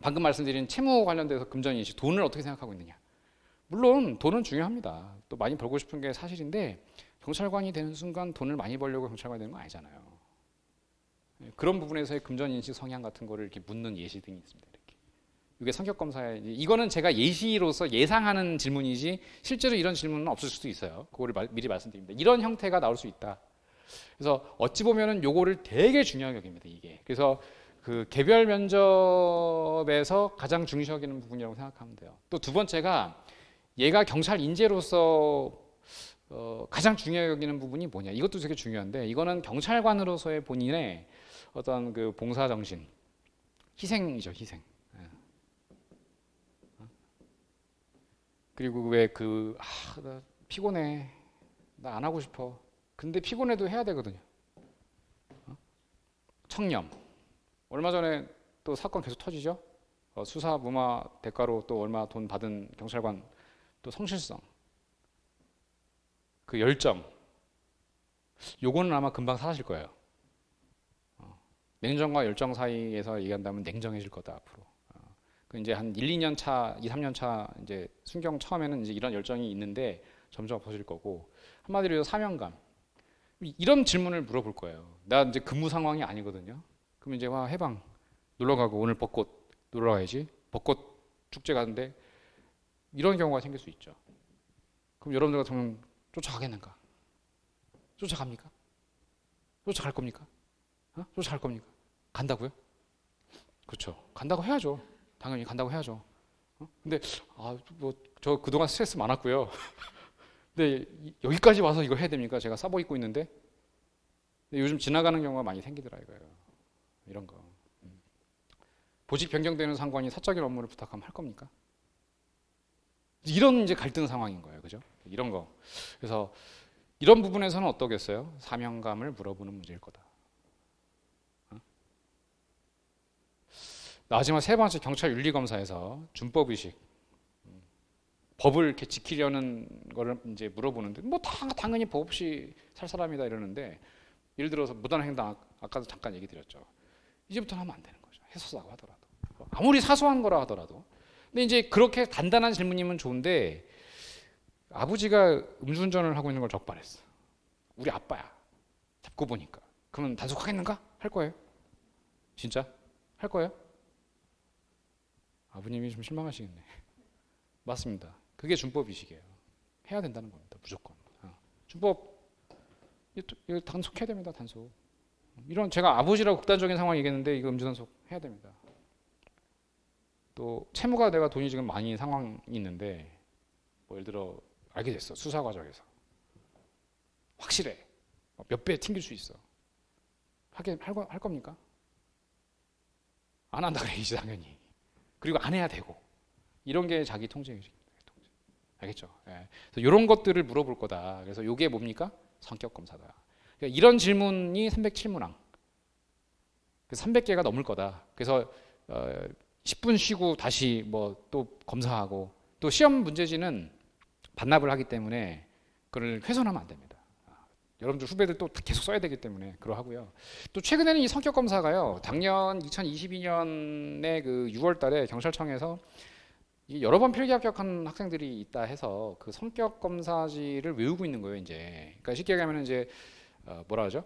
방금 말씀드린 채무 관련돼서 금전 인식, 돈을 어떻게 생각하고 있느냐. 물론 돈은 중요합니다. 또 많이 벌고 싶은 게 사실인데 경찰관이 되는 순간 돈을 많이 벌려고 경찰관이 되는 건 아니잖아요. 그런 부분에서의 금전 인식 성향 같은 거를 이렇게 묻는 예시 등이 있습니다. 이렇게. 이게 성격 검사에 이거는 제가 예시로서 예상하는 질문이지 실제로 이런 질문은 없을 수도 있어요. 그거를 미리 말씀드립니다. 이런 형태가 나올 수 있다. 그래서 어찌 보면은 요거를 되게 중요하게 여깁니다. 이게. 그래서 그 개별 면접에서 가장 중시 여기는 부분이라고 생각하면 돼요. 또 두 번째가 얘가 경찰 인재로서 가장 중요하게 여기는 부분이 뭐냐. 이것도 되게 중요한데 이거는 경찰관으로서의 본인의 어떤 그 봉사 정신, 희생이죠, 희생. 그리고 왜 나 피곤해, 나 안 하고 싶어. 근데 피곤해도 해야 되거든요. 청렴. 얼마 전에 또 사건 계속 터지죠. 수사 무마 대가로 또 얼마 돈 받은 경찰관 또 성실성, 그 열정. 요거는 아마 금방 사라질 거예요. 냉정과 열정 사이에서 얘기한다면 냉정해질 거다 앞으로. 그 이제 한 1, 2년 차, 2, 3년 차 이제 순경 처음에는 이제 이런 열정이 있는데 점점 없어질 거고 한마디로 해서 사명감. 이런 질문을 물어볼 거예요. 나 이제 근무 상황이 아니거든요. 그럼 이제 와 해방 놀러 가고 오늘 벚꽃 놀러 가야지. 벚꽃 축제 가는데 이런 경우가 생길 수 있죠. 그럼 여러분들 같으면 쫓아가겠는가? 쫓아갑니까? 쫓아갈 겁니까? 쫓아갈 겁니까? 간다고요? 그렇죠. 간다고 해야죠. 당연히 간다고 해야죠. 근데 뭐 저 그동안 스트레스 많았고요. 근데 여기까지 와서 이걸 해야 됩니까? 제가 싸보 입고 있는데. 근데 요즘 지나가는 경우가 많이 생기더라 이거예요. 이런 거. 보직 변경되는 상관이 사적인 업무를 부탁하면 할 겁니까? 이런 이제 갈등 상황인 거예요. 그죠? 이런 거. 그래서 이런 부분에서는 어떠겠어요? 사명감을 물어보는 문제일 거다. 마지막 세 번째 경찰 윤리검사에서 준법의식, 법을 이렇게 지키려는 거를 이제 물어보는데 뭐 당연히 법 없이 살 사람이다 이러는데 예를 들어서 무단횡단 아까도 잠깐 얘기 드렸죠. 이제부터는 하면 안 되는 거죠. 해소사고 하더라도 아무리 사소한 거라 하더라도. 근데 이제 그렇게 간단한 질문이면 좋은데 아버지가 음주운전을 하고 있는 걸 적발했어. 우리 아빠야. 잡고 보니까. 그러면 단속하겠는가? 할 거예요. 진짜? 할 거예요? 아버님이 좀 실망하시겠네. 맞습니다. 그게 준법의식이에요. 해야 된다는 겁니다. 무조건. 준법 이거 단속해야 됩니다. 단속. 이런 제가 아버지라고 극단적인 상황 얘기했는데 이거 음주단속 해야 됩니다. 또 채무가 내가 돈이 지금 많이 상황이 있는데 뭐 예를 들어 알게 됐어. 수사 과정에서. 확실해. 몇 배 튕길 수 있어. 할 겁니까? 안 한다 그래야지 당연히. 그리고 안 해야 되고. 이런 게 자기 통제의식입니다. 알겠죠? 예. 그래서 이런 것들을 물어볼 거다. 그래서 이게 뭡니까? 성격 검사다. 그러니까 이런 질문이 307문항. 300개가 넘을 거다. 그래서 10분 쉬고 다시 뭐 또 검사하고 또 시험 문제지는 반납을 하기 때문에 그걸 훼손하면 안 됩니다. 여러분들 후배들 또 계속 써야 되기 때문에 그러하고요. 또 최근에는 이 성격 검사가요. 작년 2022년에 그 6월달에 경찰청에서 여러 번 필기 합격한 학생들이 있다 해서 그 성격 검사지를 외우고 있는 거예요. 이제 그러니까 쉽게 얘기하면 이제 뭐라 하죠?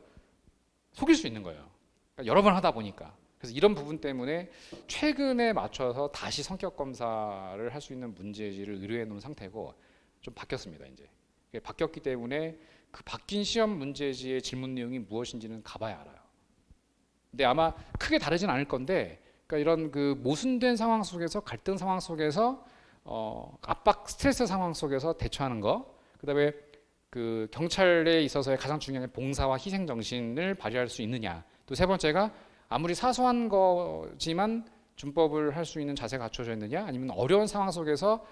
속일 수 있는 거예요. 그러니까 여러 번 하다 보니까. 그래서 이런 부분 때문에 최근에 맞춰서 다시 성격 검사를 할 수 있는 문제지를 의뢰해 놓은 상태고 좀 바뀌었습니다. 이제 바뀌었기 때문에 그 바뀐 시험 문제지의 질문 내용이 무엇인지는 가봐야 알아요. 근데 아마 크게 다르진 않을 건데, 그러니까 이런 그 모순된 상황 속에서 갈등 상황 속에서 압박 스트레스 상황 속에서 대처하는 거, 그다음에 그 경찰에 있어서의 가장 중요한 봉사와 희생 정신을 발휘할 수 있느냐. 또 세 번째가 아무리 사소한 거지만 준법을 할 수 있는 자세가 갖춰져 있느냐, 아니면 어려운 상황 속에서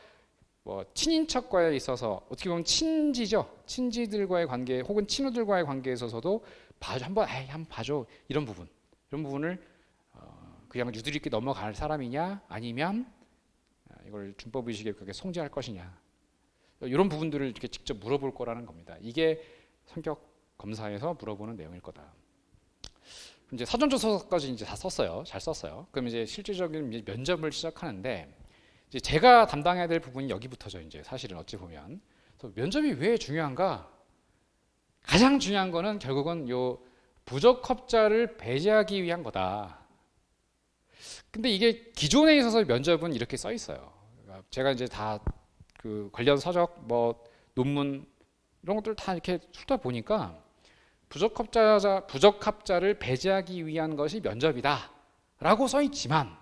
뭐 친인척과에 있어서 어떻게 보면 친지죠. 친지들과의 관계 혹은 친구들과의 관계에 있어서도 한번 봐줘 이런 부분을 그냥 유두리끼 넘어갈 사람이냐 아니면 이걸 준법 의식에 그렇게 송지할 것이냐 이런 부분들을 이렇게 직접 물어볼 거라는 겁니다. 이게 성격 검사에서 물어보는 내용일 거다. 이제 사전 조사까지 이제 다 썼어요. 잘 썼어요. 그럼 이제 실질적인 면접을 시작하는데 이제 제가 담당해야 될 부분이 여기부터죠. 이제 사실은 어찌 보면 면접이 왜 중요한가? 가장 중요한 거는 결국은 요 부적합자를 배제하기 위한 거다. 근데 이게 기존에 있어서 면접은 이렇게 써 있어요. 그러니까 제가 이제 다 그 관련 서적, 뭐 논문 이런 것들 다 이렇게 훑다 보니까 부적합자를 배제하기 위한 것이 면접이다라고 써 있지만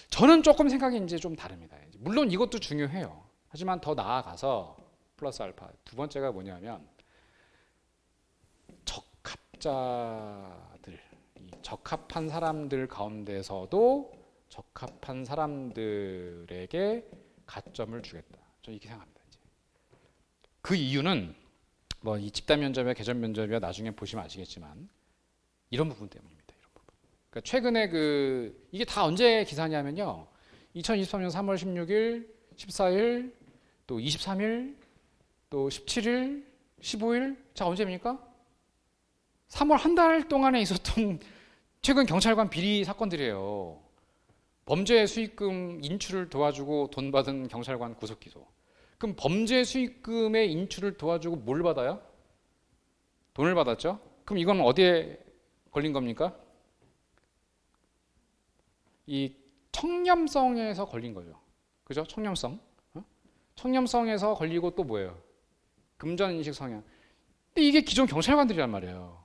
저는 조금 생각이 이제 좀 다릅니다. 물론 이것도 중요해요. 하지만 더 나아가서 플러스 알파 두 번째가 뭐냐면 적합자들, 이 적합한 사람들 가운데서도 적합한 사람들에게 가점을 주겠다. 저는 이렇게 생각합니다. 이제. 그 이유는 뭐 이 집단 면접이나 개점 면접이야 나중에 보시면 아시겠지만 이런 부분 때문입니다. 이런 부분. 그러니까 최근에 이게 다 언제 기사냐면요. 2023년 3월 16일, 14일, 또 23일, 또 17일, 15일. 자, 언제입니까? 3월 한 달 동안에 있었던 최근 경찰관 비리 사건들이에요. 범죄 수익금 인출을 도와주고 돈 받은 경찰관 구속 기소. 그럼 범죄 수익금의 인출을 도와주고 뭘 받아요? 돈을 받았죠? 그럼 이건 어디에 걸린 겁니까? 이 청렴성에서 걸린 거죠. 그죠? 청렴성. 청렴성에서 걸리고 또 뭐예요? 금전인식 성향. 근데 이게 기존 경찰관들이란 말이에요.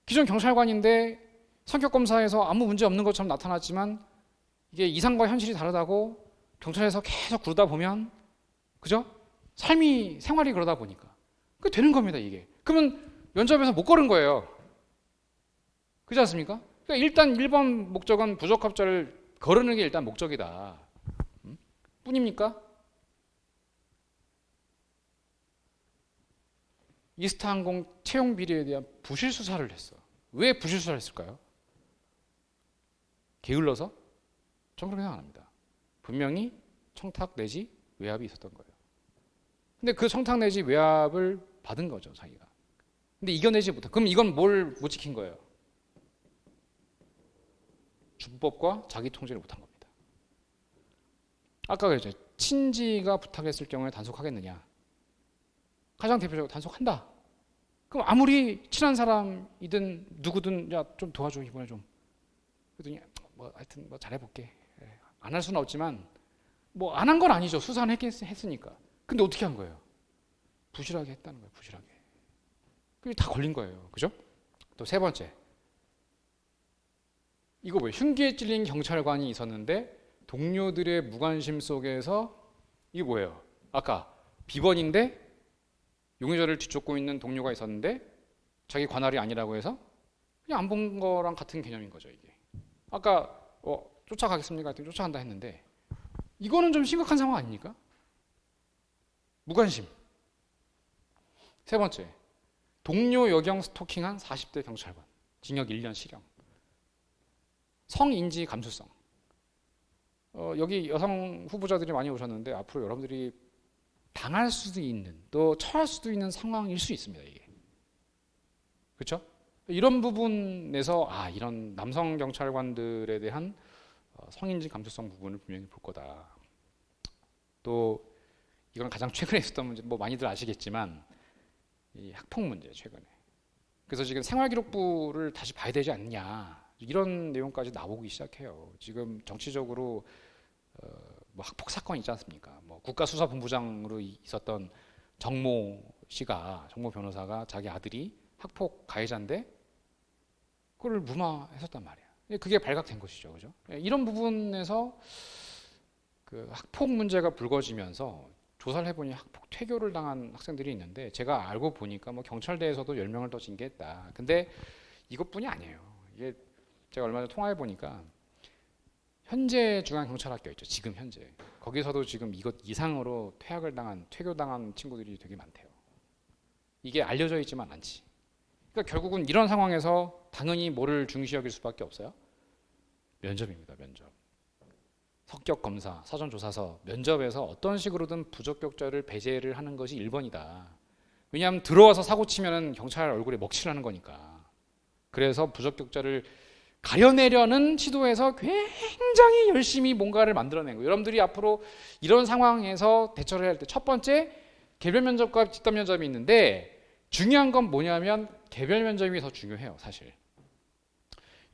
기존 경찰관인데 성격검사에서 아무 문제 없는 것처럼 나타났지만 이게 이상과 현실이 다르다고 경찰에서 계속 그러다 보면 그죠? 생활이 그러다 보니까 그게 되는 겁니다. 이게. 그러면 면접에서 못 걸은 거예요. 그렇지 않습니까? 그러니까 일단 1번 목적은 부적합자를 거르는 게 일단 목적이다. 뿐입니까? 이스타항공 채용 비리에 대한 부실 수사를 했어. 왜 부실 수사를 했을까요? 게을러서? 저는 그렇게 생각 안 합니다. 분명히 청탁 내지 외압이 있었던 거예요. 근데 그 청탁 내지 외압을 받은 거죠, 자기가. 근데 이겨내지 못해. 그럼 이건 뭘 못 지킨 거예요? 주법과 자기 통제를 못한 겁니다. 아까 그랬죠. 친지가 부탁했을 경우에 단속하겠느냐? 가장 대표적으로 단속한다. 그럼 아무리 친한 사람이든 누구든 야 좀 도와줘 이번에 좀. 그랬더니 뭐 하여튼 뭐 잘해볼게. 안 할 수는 없지만 뭐 안 한 건 아니죠. 수사는 했으니까. 근데 어떻게 한 거예요? 부실하게 했다는 거예요. 부실하게. 그게 다 걸린 거예요. 그죠? 또 세 번째. 이거 뭐예요? 흉기에 찔린 경찰관이 있었는데 동료들의 무관심 속에서 이게 뭐예요? 아까 비번인데 용의자를 뒤쫓고 있는 동료가 있었는데 자기 관할이 아니라고 해서 그냥 안 본 거랑 같은 개념인 거죠. 이게. 아까 쫓아가겠습니까? 했더니 쫓아간다 했는데 이거는 좀 심각한 상황 아닙니까? 무관심. 세 번째, 동료 여경 스토킹한 40대 경찰관 징역 1년 실형. 성인지 감수성. 여기 여성 후보자들이 많이 오셨는데 앞으로 여러분들이 당할 수도 있는 또 처할 수도 있는 상황일 수 있습니다. 이게. 그렇죠? 이런 부분에서 이런 남성 경찰관들에 대한 성인지 감수성 부분을 분명히 볼 거다. 또 이건 가장 최근에 있었던 문제, 뭐 많이들 아시겠지만 이 학폭 문제 최근에. 그래서 지금 생활기록부를 다시 봐야 되지 않냐 이런 내용까지 나오기 시작해요. 지금 정치적으로 뭐 학폭 사건 있지 않습니까? 뭐 국가수사본부장으로 있었던 정모 변호사가 자기 아들이 학폭 가해자인데 그걸 무마했었단 말이야. 그게 발각된 것이죠, 그죠? 이런 부분에서 그 학폭 문제가 불거지면서 조사를 해보니 학폭 퇴교를 당한 학생들이 있는데 제가 알고 보니까 뭐 경찰대에서도 10명을 더 징계했다. 근데 이것뿐이 아니에요. 이게 제가 얼마 전에 통화해 보니까 현재 중앙경찰학교 있죠. 지금 현재 거기서도 지금 이것 이상으로 퇴교당한 친구들이 되게 많대요. 이게 알려져 있지만 않지. 그러니까 결국은 이런 상황에서 당연히 뭐를 중시 여길 수밖에 없어요? 면접입니다. 면접. 성격 검사, 사전조사서, 면접에서 어떤 식으로든 부적격자를 배제를 하는 것이 1번이다. 왜냐하면 들어와서 사고 치면은 경찰 얼굴에 먹칠하는 거니까. 그래서 부적격자를 가려내려는 시도에서 굉장히 열심히 뭔가를 만들어낸 거예요. 여러분들이 앞으로 이런 상황에서 대처를 할 때 첫 번째 개별 면접과 집단 면접이 있는데 중요한 건 뭐냐면 개별 면접이 더 중요해요. 사실.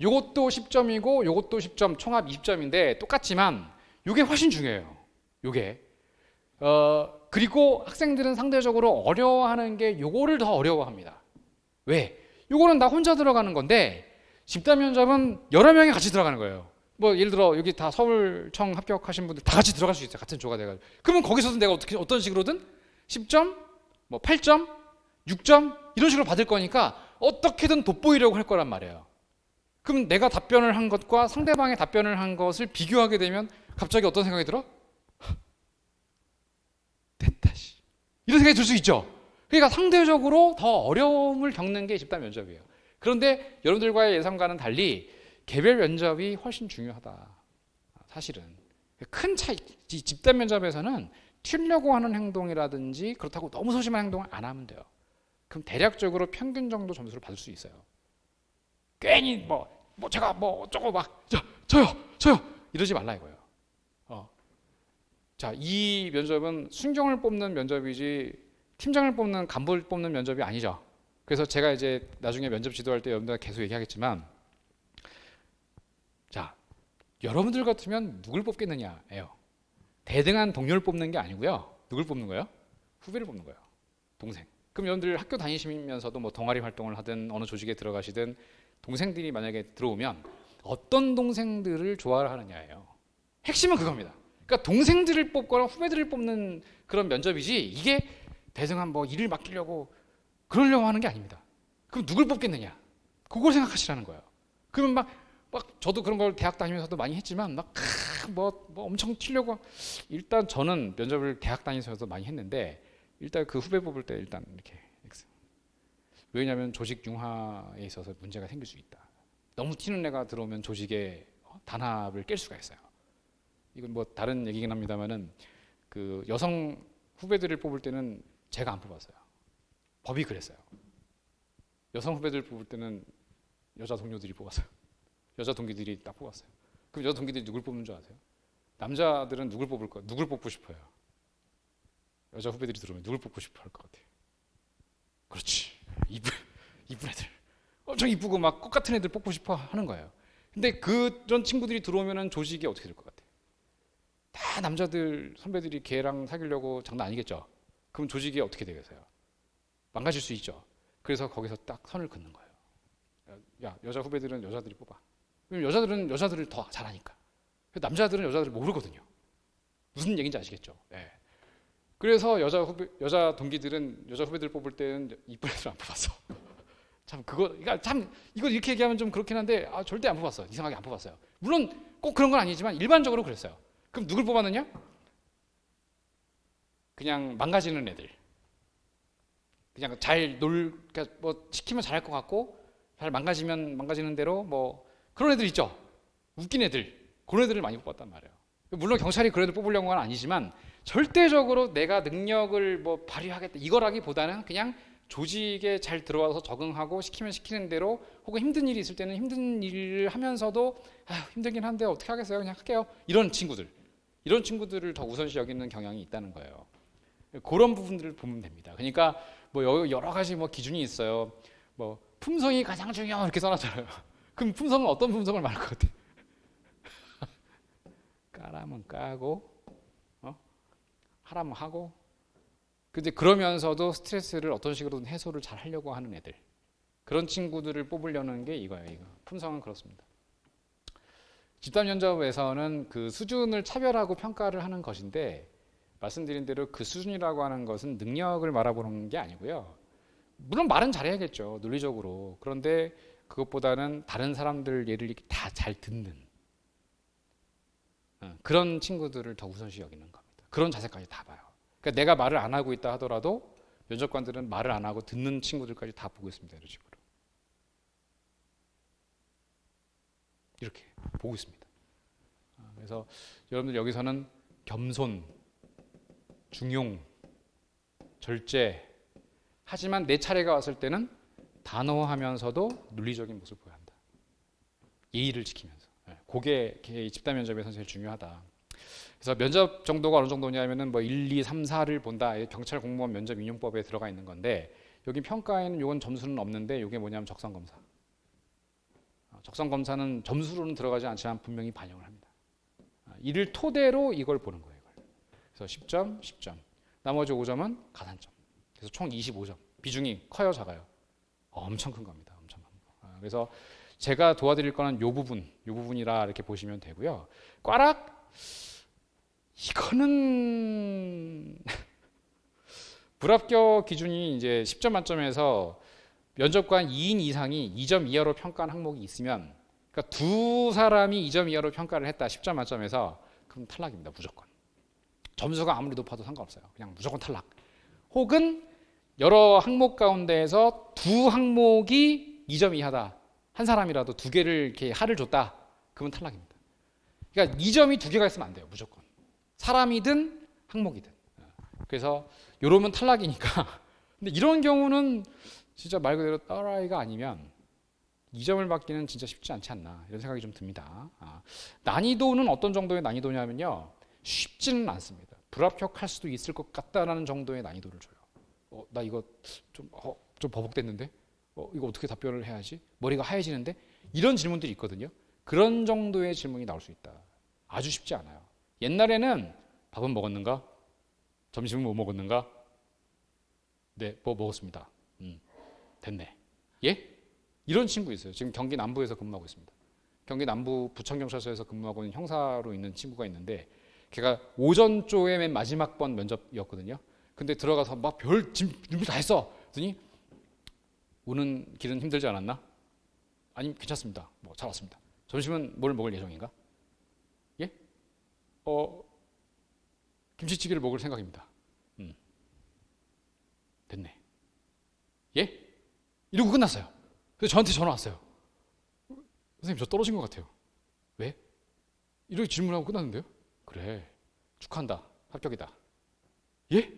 요것도 10점이고 요것도 10점, 총합 20점인데 똑같지만 요게 훨씬 중요해요. 요게. 그리고 학생들은 상대적으로 어려워하는 게 요거를 더 어려워합니다. 왜? 요거는 나 혼자 들어가는 건데 집단 면접은 여러 명이 같이 들어가는 거예요. 뭐 예를 들어 여기 다 서울청 합격하신 분들 다 같이 들어갈 수 있어요. 같은 조가 돼가지고. 그러면 거기서도 내가 어떤 식으로든 10점, 뭐 8점, 6점 이런 식으로 받을 거니까 어떻게든 돋보이려고 할 거란 말이에요. 그럼 내가 답변을 한 것과 상대방의 답변을 한 것을 비교하게 되면 갑자기 어떤 생각이 들어? 됐다 씨. 이런 생각이 들 수 있죠. 그러니까 상대적으로 더 어려움을 겪는 게 집단 면접이에요. 그런데 여러분들과의 예상과는 달리 개별 면접이 훨씬 중요하다. 사실은 큰 차이. 집단 면접에서는 튀려고 하는 행동이라든지 그렇다고 너무 소심한 행동을 안 하면 돼요. 그럼 대략적으로 평균 정도 점수를 받을 수 있어요. 괜히 뭐 제가 뭐 어쩌고 막 저요 이러지 말라 이거예요. 자, 이 면접은 순경을 뽑는 면접이지 팀장을 뽑는 간부를 뽑는 면접이 아니죠. 그래서 제가 이제 나중에 면접 지도할 때 여러분들 계속 얘기하겠지만, 자, 여러분들 같으면 누굴 뽑겠느냐예요. 대등한 동료를 뽑는 게 아니고요. 누굴 뽑는 거예요? 후배를 뽑는 거예요. 동생. 그럼 여러분들 학교 다니시면서도 뭐 동아리 활동을 하든 어느 조직에 들어가시든 동생들이 만약에 들어오면 어떤 동생들을 좋아하느냐예요. 핵심은 그겁니다. 그러니까 동생들을 뽑거나 후배들을 뽑는 그런 면접이지 이게 대등한 뭐 일을 맡기려고 그러려고 하는 게 아닙니다. 그럼 누굴 뽑겠느냐? 그걸 생각하시라는 거예요. 그러면 막 저도 그런 걸 대학 다니면서도 많이 했지만 뭐 엄청 튀려고 일단 저는 면접을 대학 다니면서도 많이 했는데 일단 그 후배 뽑을 때 일단 이렇게 왜냐하면 조직 융화에 있어서 문제가 생길 수 있다. 너무 튀는 애가 들어오면 조직의 단합을 깰 수가 있어요. 이건 뭐 다른 얘기긴 합니다만은 그 여성 후배들을 뽑을 때는 제가 안 뽑았어요. 법이 그랬어요. 여성 후배들 뽑을 때는 여자 동료들이 뽑았어요. 여자 동기들이 딱 뽑았어요. 그럼 여자 동기들이 누굴 뽑는 줄 아세요? 남자들은 누굴 뽑을 거? 누굴 뽑고 싶어요? 여자 후배들이 들어오면 누굴 뽑고 싶어 할 것 같아요. 그렇지. 이쁜 애들. 엄청 이쁘고 막 꽃 같은 애들 뽑고 싶어 하는 거예요. 근데 그런 친구들이 들어오면은 조직이 어떻게 될 것 같아요? 다 남자들 선배들이 걔랑 사귀려고 장난 아니겠죠. 그럼 조직이 어떻게 되겠어요? 망가질 수 있죠. 그래서 거기서 딱 선을 긋는 거예요. 야, 여자 후배들은 여자들이 뽑아. 그럼 여자들은 여자들을 더 잘하니까. 남자들은 여자들을 모르거든요. 무슨 얘기인지 아시겠죠? 네. 그래서 여자 동기들은 여자 후배들 뽑을 때는 이쁜 애들 안 뽑았어. 참 그러니까 참 이거 이렇게 얘기하면 좀 그렇긴 한데 절대 안 뽑았어. 이상하게 안 뽑았어요. 물론 꼭 그런 건 아니지만 일반적으로 그랬어요. 그럼 누굴 뽑았느냐? 그냥 망가지는 애들. 그냥 그러니까 뭐 시키면 잘할 것 같고 잘 망가지면 망가지는 대로 뭐 그런 애들 있죠. 웃긴 애들. 그런 애들을 많이 뽑았단 말이에요. 물론 경찰이 그런 애들 뽑으려는 건 아니지만 절대적으로 내가 능력을 뭐 발휘하겠다 이거라기보다는 그냥 조직에 잘 들어와서 적응하고 시키면 시키는 대로 혹은 힘든 일이 있을 때는 힘든 일을 하면서도 힘들긴 한데 어떻게 하겠어요? 그냥 할게요. 이런 친구들을 더 우선시 여기는 경향이 있다는 거예요. 그런 부분들을 보면 됩니다. 그러니까 뭐 여러 가지 뭐 기준이 있어요. 뭐 품성이 가장 중요해 이렇게 써놨잖아요. 그럼 품성은 어떤 품성을 말할 것 같아요? 까라면 까고 하라면 하고 근데 그러면서도 스트레스를 어떤 식으로든 해소를 잘 하려고 하는 애들 그런 친구들을 뽑으려는 게 이거예요. 이거. 품성은 그렇습니다. 집단 면접에서는 그 수준을 차별하고 평가를 하는 것인데 말씀드린 대로 그 수준이라고 하는 것은 능력을 말해보는 게 아니고요. 물론 말은 잘해야겠죠. 논리적으로. 그런데 그것보다는 다른 사람들 예를 다 잘 듣는 그런 친구들을 더 우선시 여기는 겁니다. 그런 자세까지 다 봐요. 그러니까 내가 말을 안 하고 있다 하더라도 면접관들은 말을 안 하고 듣는 친구들까지 다 보고 있습니다. 이런 식으로. 이렇게 보고 있습니다. 그래서 여러분들 여기서는 겸손, 중용, 절제 하지만 내 차례가 왔을 때는 단호하면서도 논리적인 모습을 보여야 한다. 예의를 지키면서. 그게 집단 면접에서 제일 중요하다. 그래서 면접 정도가 어느 정도냐면은 뭐 1, 2, 3, 4를 본다. 경찰 공무원 면접 인용법에 들어가 있는 건데 여기 평가에는 요건 점수는 없는데 이게 뭐냐면 적성 검사. 적성 검사는 점수로는 들어가지 않지만 분명히 반영을 합니다. 이를 토대로 이걸 보는 거예요. 그래서 10점, 10점. 나머지 5점은 가산점. 그래서 총 25점. 비중이 커요, 작아요? 엄청 큰 겁니다. 엄청 큰 거. 그래서 제가 도와드릴 거는 요 부분이라 이렇게 보시면 되고요. 꽈락 이거는 불합격 기준이 이제 10점 만점에서 면접관 2인 이상이 2점 이하로 평가한 항목이 있으면, 그러니까 두 사람이 2점 이하로 평가를 했다 10점 만점에서, 그럼 탈락입니다. 무조건. 점수가 아무리 높아도 상관없어요. 그냥 무조건 탈락. 혹은 여러 항목 가운데에서 두 항목이 2점 이하다. 한 사람이라도 두 개를 이렇게 하를 줬다. 그러면 탈락입니다. 그러니까 2점이 두 개가 있으면 안 돼요. 무조건. 사람이든 항목이든. 그래서 이러면 탈락이니까. 근데 이런 경우는 진짜 말 그대로 딸아이가 아니면 2점을 받기는 진짜 쉽지 않지 않나, 이런 생각이 좀 듭니다. 난이도는 어떤 정도의 난이도냐면요, 쉽지는 않습니다. 불합격할 수도 있을 것 같다라는 정도의 난이도를 줘요. 나 이거 좀 버벅댔는데? 이거 어떻게 답변을 해야지? 머리가 하얘지는데? 이런 질문들이 있거든요. 그런 정도의 질문이 나올 수 있다. 아주 쉽지 않아요. 옛날에는 밥은 먹었는가? 점심은 뭐 먹었는가? 네, 뭐 먹었습니다. 됐네. 예? 이런 친구 있어요. 지금 경기 남부에서 근무하고 있습니다. 경기 남부 부천경찰서에서 근무하고 있는 형사로 있는 친구가 있는데, 걔가 오전 조의 맨 마지막 번 면접이었거든요. 근데 들어가서 막 별 준비 다 했어. 그랬더니 오는 길은 힘들지 않았나? 아니, 괜찮습니다. 뭐 잘 왔습니다. 점심은 뭘 먹을 예정인가? 예? 김치찌개를 먹을 생각입니다. 됐네. 예? 이러고 끝났어요. 그래서 저한테 전화 왔어요. 선생님, 저 떨어진 것 같아요. 왜? 이렇게 질문하고 끝났는데요? 그래, 축하한다. 합격이다. 예?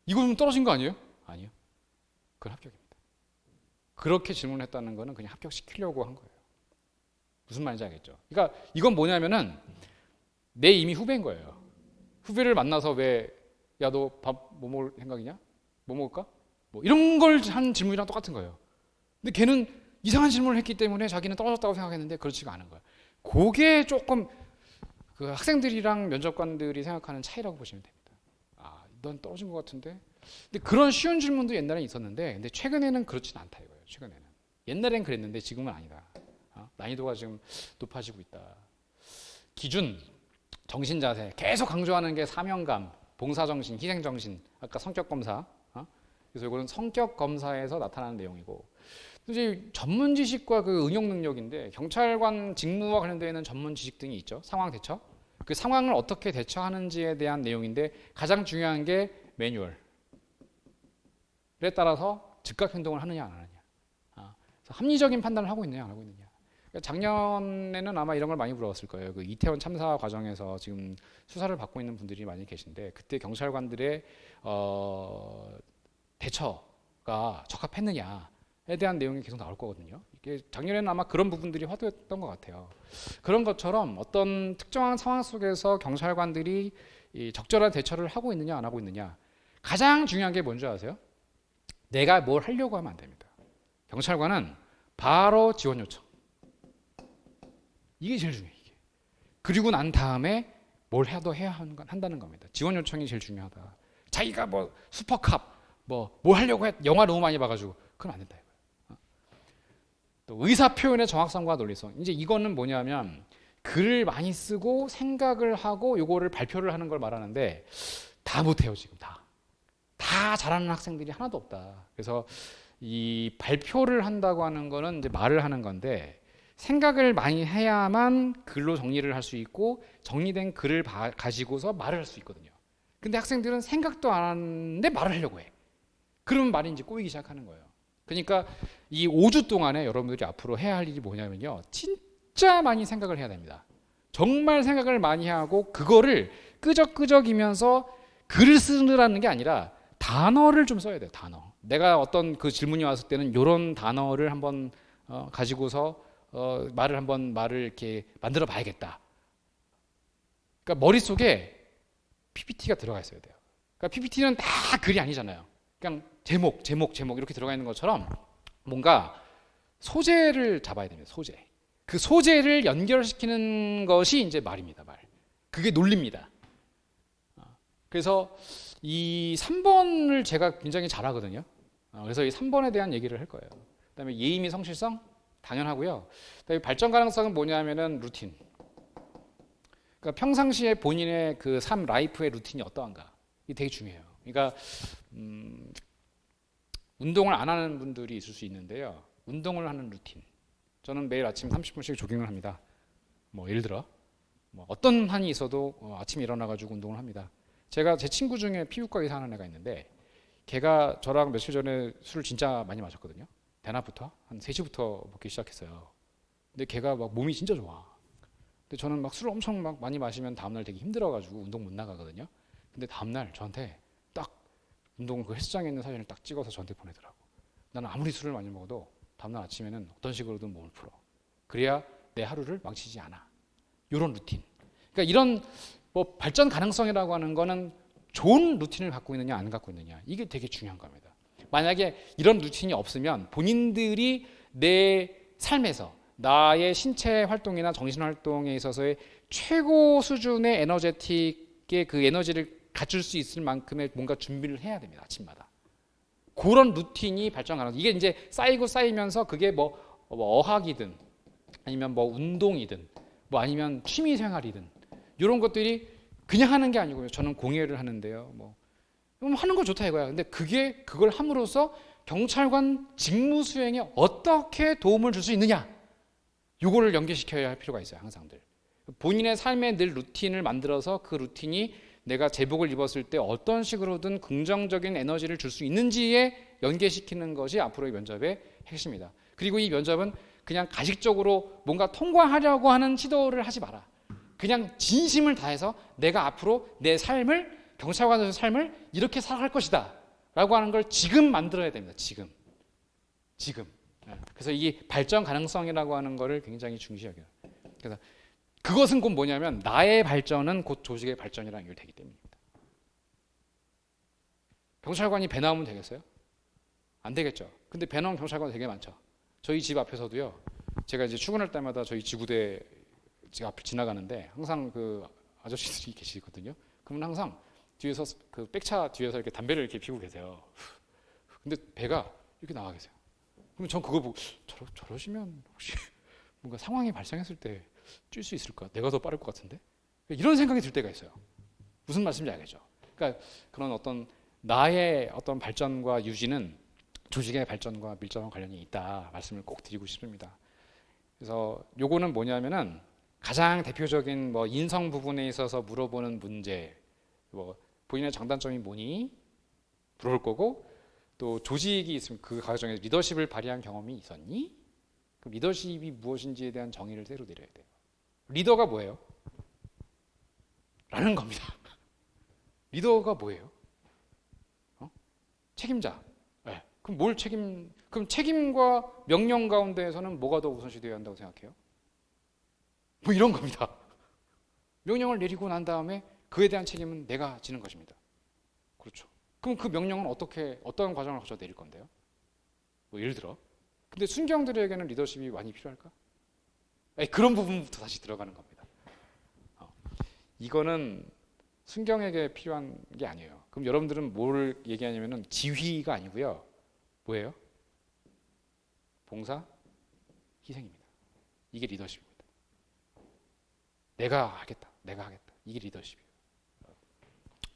이거는 떨어진 거 아니에요? 아니요. 그건 합격입니다. 그렇게 질문했다는 거는 그냥 합격시키려고 한 거예요. 무슨 말인지 알겠죠? 그러니까 이건 뭐냐면은 내 이미 후배인 거예요. 후배를 만나서 왜, 야, 너 밥 뭐 먹을 생각이냐? 뭐 먹을까? 뭐 이런 걸 한 질문이랑 똑같은 거예요. 근데 걔는 이상한 질문을 했기 때문에 자기는 떨어졌다고 생각했는데 그렇지가 않은 거예요. 그게 조금 그 학생들이랑 면접관들이 생각하는 차이라고 보시면 됩니다. 넌 떨어진 것 같은데? 근데 그런 쉬운 질문도 옛날에 있었는데, 근데 최근에는 그렇진 않다 이거예요. 최근에는. 옛날엔 그랬는데 지금은 아니다. 난이도가 지금 높아지고 있다. 기준, 정신자세, 계속 강조하는 게 사명감, 봉사정신, 희생정신, 아까 성격검사. 그래서 이거는 성격검사에서 나타나는 내용이고, 이제 전문 지식과 그 응용 능력인데, 경찰관 직무와 관련되어 있는 전문 지식 등이 있죠. 상황 대처. 그 상황을 어떻게 대처하는지에 대한 내용인데, 가장 중요한 게 매뉴얼에 따라서 즉각 행동을 하느냐 안 하느냐. 합리적인 판단을 하고 있느냐 안 하고 있느냐. 그러니까 작년에는 아마 이런 걸 많이 물어봤을 거예요. 그 이태원 참사 과정에서 지금 수사를 받고 있는 분들이 많이 계신데, 그때 경찰관들의 대처가 적합했느냐에 대한 내용이 계속 나올 거거든요. 이게 작년에는 아마 그런 부분들이 화두였던 것 같아요. 그런 것처럼 어떤 특정한 상황 속에서 경찰관들이 이 적절한 대처를 하고 있느냐 안 하고 있느냐, 가장 중요한 게 뭔지 아세요? 내가 뭘 하려고 하면 안 됩니다. 경찰관은 바로 지원 요청. 이게 제일 중요해요. 이게. 그리고 난 다음에 뭘 해도 한다는 겁니다. 지원 요청이 제일 중요하다. 자기가 뭐 슈퍼캅 뭘 하려고 영화 너무 많이 봐가지고 그건 안 된다 이거예요. 또 의사 표현의 정확성과 논리성. 이제 이거는 뭐냐면 글을 많이 쓰고 생각을 하고 요거를 발표를 하는 걸 말하는데, 다 못해요 지금 다 잘하는 학생들이 하나도 없다. 그래서 이 발표를 한다고 하는 거는 이제 말을 하는 건데, 생각을 많이 해야만 글로 정리를 할 수 있고, 정리된 글을 가지고서 말을 할 수 있거든요. 근데 학생들은 생각도 안 하는데 말을 하려고 해. 그러면 말이 이제 꼬이기 시작하는 거예요. 그러니까 이 5주 동안에 여러분들이 앞으로 해야 할 일이 뭐냐면요, 진짜 많이 생각을 해야 됩니다. 정말 생각을 많이 하고, 그거를 끄적끄적이면서 글을 쓰느라는 게 아니라 단어를 좀 써야 돼요. 단어. 내가 어떤 그 질문이 왔을 때는 이런 단어를 한번 가지고서 말을 이렇게 만들어 봐야겠다. 그러니까 머릿속에 PPT가 들어가 있어야 돼요. 그러니까 PPT는 다 글이 아니잖아요. 그냥 제목 이렇게 들어가 있는 것처럼 뭔가 소재를 잡아야 됩니다. 소재. 그 소재를 연결시키는 것이 이제 말입니다. 말. 그게 논리입니다. 그래서 이 3번을 제가 굉장히 잘하거든요. 그래서 이 3번에 대한 얘기를 할 거예요. 그다음에 예의미 성실성 당연하고요. 그다음에 발전 가능성은 뭐냐면은 루틴. 그러니까 평상시에 본인의 그 삶 라이프의 루틴이 어떠한가. 이게 되게 중요해요. 그러니까 운동을 안 하는 분들이 있을 수 있는데요. 운동을 하는 루틴. 저는 매일 아침 30분씩 조깅을 합니다. 뭐 예를 들어 뭐 어떤 한이 있어도 아침에 일어나가지고 운동을 합니다. 제가 제 친구 중에 피부과 의사 하는 애가 있는데 걔가 저랑 며칠 전에 술을 진짜 많이 마셨거든요. 대낮부터 한 3시부터 먹기 시작했어요. 근데 걔가 막 몸이 진짜 좋아. 근데 저는 막 술을 엄청 막 많이 마시면 다음날 되게 힘들어가지고 운동 못 나가거든요. 근데 다음날 저한테 딱 운동 그 헬스장에 있는 사진을 딱 찍어서 저한테 보내더라고. 나는 아무리 술을 많이 먹어도 다음날 아침에는 어떤 식으로든 몸을 풀어. 그래야 내 하루를 망치지 않아. 이런 루틴. 그러니까 이런 뭐 발전 가능성이라고 하는 거는 좋은 루틴을 갖고 있느냐 안 갖고 있느냐 이게 되게 중요한 겁니다. 만약에 이런 루틴이 없으면 본인들이 내 삶에서 나의 신체 활동이나 정신 활동에 있어서의 최고 수준의 에너제틱의 그 에너지를 갖출 수 있을 만큼의 뭔가 준비를 해야 됩니다. 아침마다. 그런 루틴이 발전 가능. 이게 이제 쌓이고 쌓이면서 그게 뭐 어학이든 아니면 뭐 운동이든 뭐 아니면 취미 생활이든 이런 것들이 그냥 하는 게 아니고요. 저는 공예를 하는데요. 뭐 하는 거 좋다 이거야. 근데 그걸 함으로써 경찰관 직무 수행에 어떻게 도움을 줄 수 있느냐? 요거를 연계시켜야 할 필요가 있어요. 항상 늘. 본인의 삶에 늘 루틴을 만들어서 그 루틴이 내가 제복을 입었을 때 어떤 식으로든 긍정적인 에너지를 줄 수 있는지에 연계시키는 것이 앞으로의 면접의 핵심이다. 그리고 이 면접은 그냥 가식적으로 뭔가 통과하려고 하는 시도를 하지 마라. 그냥 진심을 다해서 내가 앞으로 내 삶을 경찰관의 삶을 이렇게 살아갈 것이다 라고 하는 걸 지금 만들어야 됩니다. 지금. 그래서 이 발전 가능성이라고 하는 거를 굉장히 중시하게. 그래서 그것은 곧 뭐냐면 나의 발전은 곧 조직의 발전이랑 연결되기 때문입니다. 경찰관이 배 나오면 되겠어요? 안 되겠죠. 근데 배 나온 경찰관 되게 많죠. 저희 집 앞에서도요. 제가 이제 출근할 때마다 저희 지구대 제가 앞을 지나가는데 항상 그 아저씨들이 계시거든요. 그러면 항상 뒤에서 그 백차 뒤에서 이렇게 담배를 이렇게 피우고 계세요. 근데 배가 이렇게 나와 계세요. 그럼 전 그거 보고 저러시면 혹시 뭔가 상황이 발생했을 때 뛸 수 있을까? 내가 더 빠를 것 같은데? 이런 생각이 들 때가 있어요. 무슨 말씀인지 알겠죠? 그러니까 그런 어떤 나의 어떤 발전과 유지는 조직의 발전과 밀접한 관련이 있다 말씀을 꼭 드리고 싶습니다. 그래서 요거는 뭐냐면은 가장 대표적인 뭐 인성 부분에 있어서 물어보는 문제, 뭐 본인의 장단점이 뭐니? 물어볼 거고 또 조직이 있으면 그 과정에 리더십을 발휘한 경험이 있었니? 그럼 리더십이 무엇인지에 대한 정의를 새로 내려야 돼요. 리더가 뭐예요? 라는 겁니다. 리더가 뭐예요? 책임자. 네. 그럼 그럼 책임과 명령 가운데에서는 뭐가 더 우선시되어야 한다고 생각해요? 뭐 이런 겁니다. 명령을 내리고 난 다음에 그에 대한 책임은 내가 지는 것입니다. 그렇죠. 그럼 그 명령은 어떤 과정을 거쳐 내릴 건데요? 뭐 예를 들어. 근데 순경들에게는 리더십이 많이 필요할까? 그런 부분부터 다시 들어가는 겁니다. 이거는 순경에게 필요한 게 아니에요. 그럼 여러분들은 뭘 얘기하냐면은 지휘가 아니고요. 뭐예요? 봉사, 희생입니다. 이게 리더십입니다. 내가 하겠다. 이게 리더십이에요.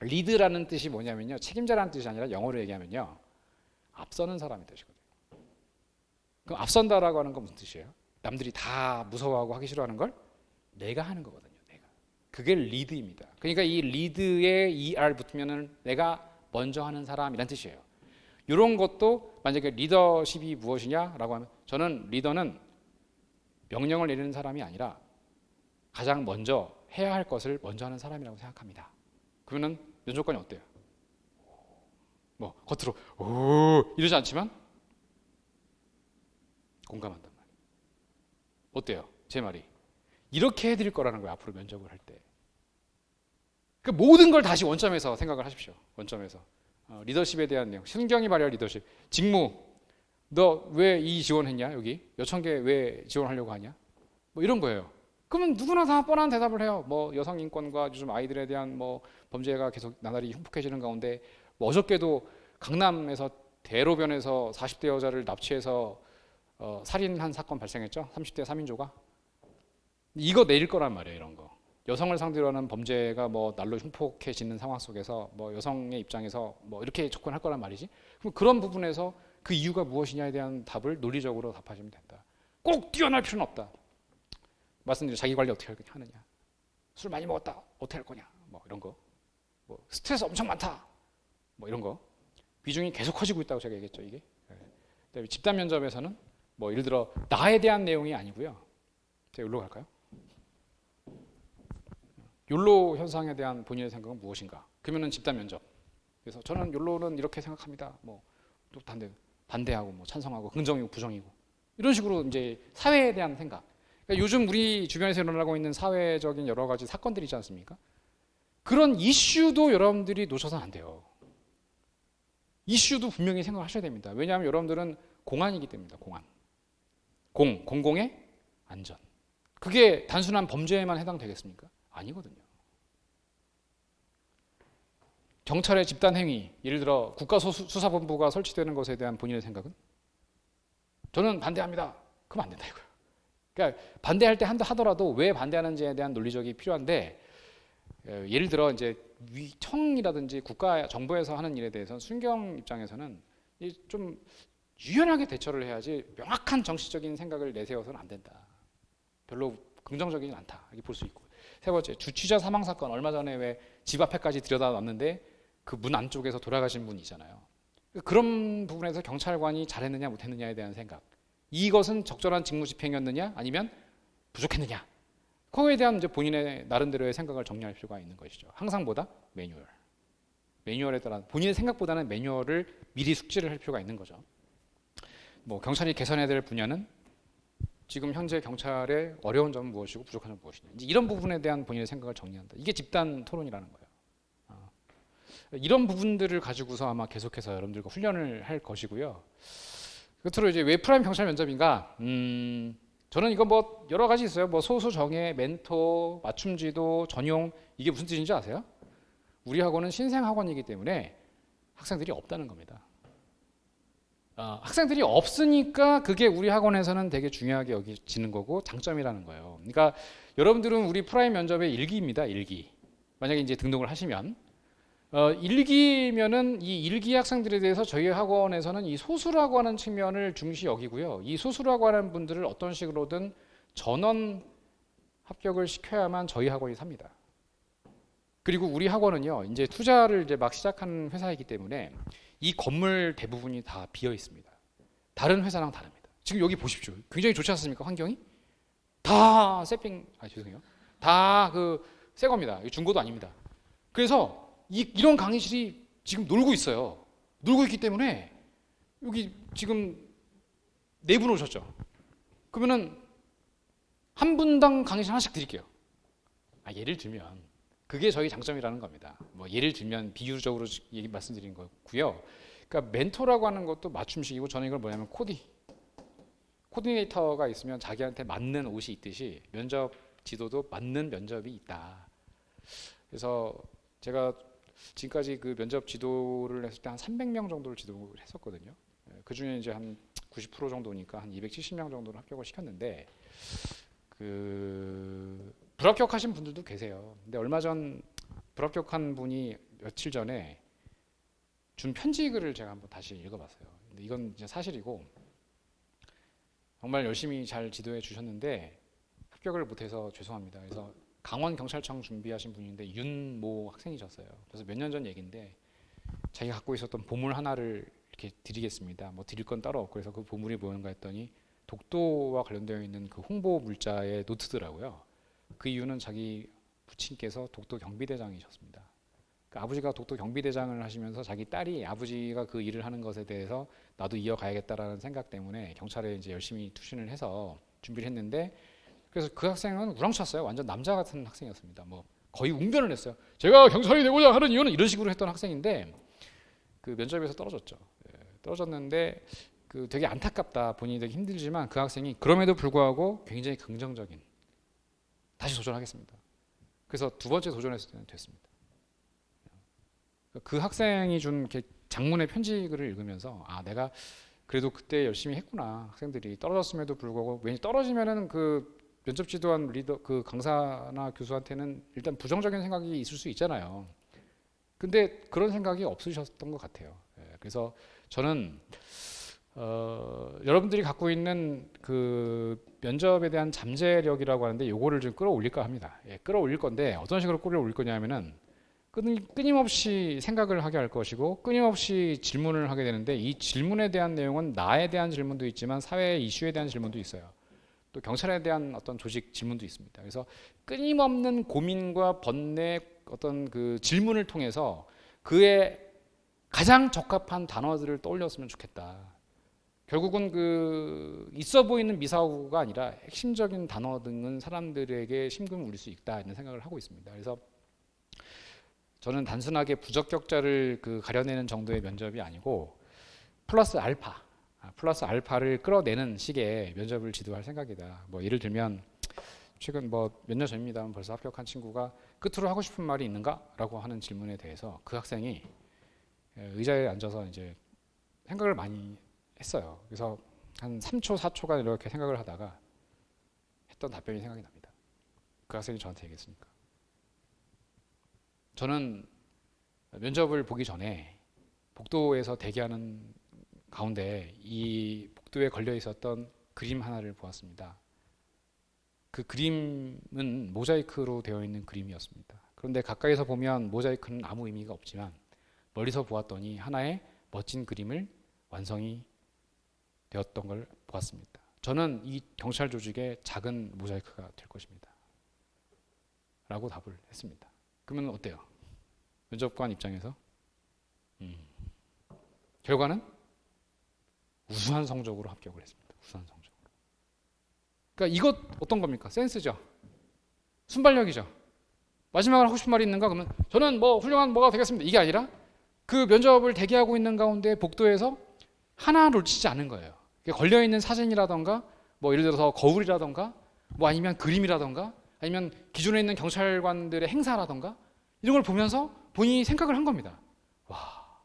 리드라는 뜻이 뭐냐면요. 책임자라는 뜻이 아니라 영어로 얘기하면요. 앞서는 사람의 뜻이거든요. 그럼 앞선다라고 하는 건 무슨 뜻이에요? 남들이 다 무서워하고 하기 싫어하는 걸 내가 하는 거거든요. 내가. 그게 리드입니다. 그러니까 이 리드에 ER 붙으면은 내가 먼저 하는 사람이란 뜻이에요. 이런 것도 만약에 리더십이 무엇이냐라고 하면 저는 리더는 명령을 내리는 사람이 아니라 가장 먼저 해야 할 것을 먼저 하는 사람이라고 생각합니다. 그러면 면접관이 어때요? 뭐 겉으로 오 이러지 않지만 공감한단 말이에요. 어때요? 제 말이 이렇게 해드릴 거라는 거예요. 앞으로 면접을 할 때. 그 모든 걸 다시 원점에서 생각을 하십시오. 원점에서 리더십에 대한 내용, 순경이 발휘할 리더십, 직무. 너 왜 이 지원했냐? 여기 몇천 개 왜 지원하려고 하냐? 뭐 이런 거예요. 그러면 누구나 다 뻔한 대답을 해요. 뭐 여성 인권과 요즘 아이들에 대한 뭐 범죄가 계속 나날이 흉폭해지는 가운데 뭐 어저께도 강남에서 대로변에서 40대 여자를 납치해서 살인한 사건 발생했죠. 30대 3인조가. 이거 내릴 거란 말이에요. 이런 거. 여성을 상대로 하는 범죄가 뭐 날로 흉폭해지는 상황 속에서 뭐 여성의 입장에서 뭐 이렇게 접근할 거란 말이지. 그럼 그런 부분에서 그 이유가 무엇이냐에 대한 답을 논리적으로 답하시면 된다. 꼭 뛰어날 필요는 없다. 말씀드린 자기 관리 어떻게 하느냐. 술 많이 먹었다. 어떻게 할 거냐. 뭐 이런 거. 뭐 스트레스 엄청 많다. 뭐 이런 거. 비중이 계속 커지고 있다고 제가 얘기했죠. 이게. 그다음에 집단 면접에서는 뭐 예를 들어 나에 대한 내용이 아니고요. 제가 여기로 갈까요? 욜로 현상에 대한 본인의 생각은 무엇인가? 그러면은 집단 면접. 그래서 저는 욜로는 이렇게 생각합니다. 뭐 또 반대하고 뭐 찬성하고 긍정이고 부정이고 이런 식으로 이제 사회에 대한 생각. 그러니까 요즘 우리 주변에서 일어나고 있는 사회적인 여러 가지 사건들이 있지 않습니까? 그런 이슈도 여러분들이 놓쳐서는 안 돼요. 이슈도 분명히 생각하셔야 됩니다. 왜냐하면 여러분들은 공안이기 때문입니다. 공안. 공공의 안전. 그게 단순한 범죄에만 해당되겠습니까? 아니거든요. 경찰의 집단 행위, 예를 들어 국가수사본부가 설치되는 것에 대한 본인의 생각은? 저는 반대합니다. 그럼 안 된다 이거예요. 그러니까 반대할 때 하더라도 왜 반대하는지에 대한 논리적이 필요한데, 예를 들어 이제 청이라든지 국가 정부에서 하는 일에 대해서는 순경 입장에서는 좀 유연하게 대처를 해야지 명확한 정치적인 생각을 내세워서는 안 된다. 별로 긍정적이진 않다. 이렇게 볼 수 있고. 세 번째, 주취자 사망 사건 얼마 전에 왜 집 앞에까지 들여다놨는데 그 문 안쪽에서 돌아가신 분이 있잖아요. 그런 부분에서 경찰관이 잘했느냐 못했느냐에 대한 생각. 이것은 적절한 직무 집행이었느냐 아니면 부족했느냐. 그거에 대한 이제 본인의 나름대로의 생각을 정리할 필요가 있는 것이죠. 항상보다 매뉴얼에 따라 본인의 생각보다는 매뉴얼을 미리 숙지를 할 필요가 있는 거죠. 뭐 경찰이 개선해야 될 분야는 지금 현재 경찰의 어려운 점은 무엇이고 부족한 점은 무엇이냐. 이제 이런 부분에 대한 본인의 생각을 정리한다. 이게 집단 토론이라는 거예요. 이런 부분들을 가지고서 아마 계속해서 여러분들과 훈련을 할 것이고요. 끝으로 이제 왜 프라임 경찰 면접인가? 저는 이거 뭐 여러 가지 있어요. 뭐 소수 정예, 멘토, 맞춤 지도, 전용, 이게 무슨 뜻인지 아세요? 우리 학원은 신생 학원이기 때문에 학생들이 없다는 겁니다. 학생들이 없으니까 그게 우리 학원에서는 되게 중요하게 여기지는 거고 장점이라는 거예요. 그러니까 여러분들은 우리 프라임 면접의 1기입니다. 1기. 만약에 이제 등록을 하시면 1기면은 이 1기 학생들에 대해서 저희 학원에서는 이 소수라고 하는 측면을 중시 여기고요. 이 소수라고 하는 분들을 어떤 식으로든 전원 합격을 시켜야만 저희 학원이 삽니다. 그리고 우리 학원은요, 이제 투자를 이제 막 시작하는 회사이기 때문에 이 건물 대부분이 다 비어 있습니다. 다른 회사랑 다릅니다. 지금 여기 보십시오. 굉장히 좋지 않습니까? 환경이? 다 죄송해요. 다 새 겁니다. 중고도 아닙니다. 그래서 이런 강의실이 지금 놀고 있어요. 놀고 있기 때문에 여기 지금 4분 오셨죠? 그러면은 한 분당 강의실 하나씩 드릴게요. 예를 들면 그게 저희 장점이라는 겁니다. 뭐 예를 들면 비유적으로 말씀드린 거고요. 그러니까 멘토라고 하는 것도 맞춤식이고 저는 이걸 뭐냐면 코디네이터가 있으면 자기한테 맞는 옷이 있듯이 면접 지도도 맞는 면접이 있다. 그래서 제가 지금까지 그 면접 지도를 했을 때 한 300명 정도를 지도를 했었거든요. 그 중에 이제 한 90% 정도니까 한 270명 정도를 합격을 시켰는데 불합격하신 분들도 계세요. 근데 얼마 전 불합격한 분이 며칠 전에 준 편지 글을 제가 한번 다시 읽어봤어요. 근데 이건 이제 사실이고 정말 열심히 잘 지도해 주셨는데 합격을 못해서 죄송합니다. 그래서 강원경찰청 준비하신 분인데 윤모 학생이셨어요. 그래서 몇 년 전 얘기인데 자기가 갖고 있었던 보물 하나를 이렇게 드리겠습니다. 뭐 드릴 건 따로 없고 그래서 그 보물이 뭐였는가 했더니 독도와 관련되어 있는 그 홍보 물자의 노트더라고요. 그 이유는 자기 부친께서 독도 경비대장이셨습니다. 그러니까 아버지가 독도 경비대장을 하시면서 자기 딸이 아버지가 그 일을 하는 것에 대해서 나도 이어가야겠다라는 생각 때문에 경찰에 이제 열심히 투신을 해서 준비를 했는데 그래서 그 학생은 우렁찼어요. 완전 남자 같은 학생이었습니다. 뭐 거의 웅변을 냈어요. 제가 경찰이 되고자 하는 이유는 이런 식으로 했던 학생인데 그 면접에서 떨어졌죠. 떨어졌는데 그 되게 안타깝다, 본인이 되게 힘들지만 그 학생이 그럼에도 불구하고 굉장히 긍정적인, 다시 도전하겠습니다. 그래서 두 번째 도전했을 때는 됐습니다. 그 학생이 준 이렇게 장문의 편지글을 읽으면서 아, 내가 그래도 그때 열심히 했구나. 학생들이 떨어졌음에도 불구하고, 왠지 떨어지면은 그 면접 지도한 리더, 그 강사나 교수한테는 일단 부정적인 생각이 있을 수 있잖아요. 근데 그런 생각이 없으셨던 것 같아요. 그래서 저는 여러분들이 갖고 있는 그 면접에 대한 잠재력이라고 하는데 요거를 좀 끌어올릴까 합니다. 끌어올릴 건데 어떤 식으로 끌어올릴 거냐면은 끊임없이 생각을 하게 할 것이고 끊임없이 질문을 하게 되는데, 이 질문에 대한 내용은 나에 대한 질문도 있지만 사회 이슈에 대한 질문도 있어요. 또 경찰에 대한 어떤 조직 질문도 있습니다. 그래서 끊임없는 고민과 번뇌, 어떤 그 질문을 통해서 그의 가장 적합한 단어들을 떠올렸으면 좋겠다. 결국은 그 있어 보이는 미사오가 아니라 핵심적인 단어 등은 사람들에게 심금을 울릴 수 있다, 이런 생각을 하고 있습니다. 그래서 저는 단순하게 부적격자를 그 가려내는 정도의 면접이 아니고 플러스 알파를 끌어내는 식의 면접을 지도할 생각이다. 뭐 예를 들면 최근 뭐 몇 년 전입니다만 벌써 합격한 친구가 끝으로 하고 싶은 말이 있는가라고 하는 질문에 대해서 그 학생이 의자에 앉아서 이제 생각을 많이 했어요. 그래서 한 3초, 4초간 이렇게 생각을 하다가 했던 답변이 생각이 납니다. 그 학생이 저한테 얘기했으니까. 저는 면접을 보기 전에 복도에서 대기하는 가운데 이 복도에 걸려 있었던 그림 하나를 보았습니다. 그 그림은 모자이크로 되어 있는 그림이었습니다. 그런데 가까이서 보면 모자이크는 아무 의미가 없지만 멀리서 보았더니 하나의 멋진 그림을 완성이 되었던 걸 보았습니다. 저는 이 경찰 조직의 작은 모자이크가 될 것입니다. 라고 답을 했습니다. 그러면 어때요? 면접관 입장에서 결과는 우수한 성적으로 합격을 했습니다. 우수한 성적으로. 그러니까 이것 어떤 겁니까? 센스죠. 순발력이죠. 마지막으로 하고 싶은 말이 있는가? 그러면 저는 뭐 훌륭한 뭐가 되겠습니다. 이게 아니라 그 면접을 대기하고 있는 가운데 복도에서 하나 놓치지 않은 거예요. 걸려 있는 사진이라던가, 뭐 예를 들어서 거울이라던가, 뭐 아니면 그림이라던가, 아니면 기존에 있는 경찰관들의 행사라던가, 이런 걸 보면서 본인이 생각을 한 겁니다. 와,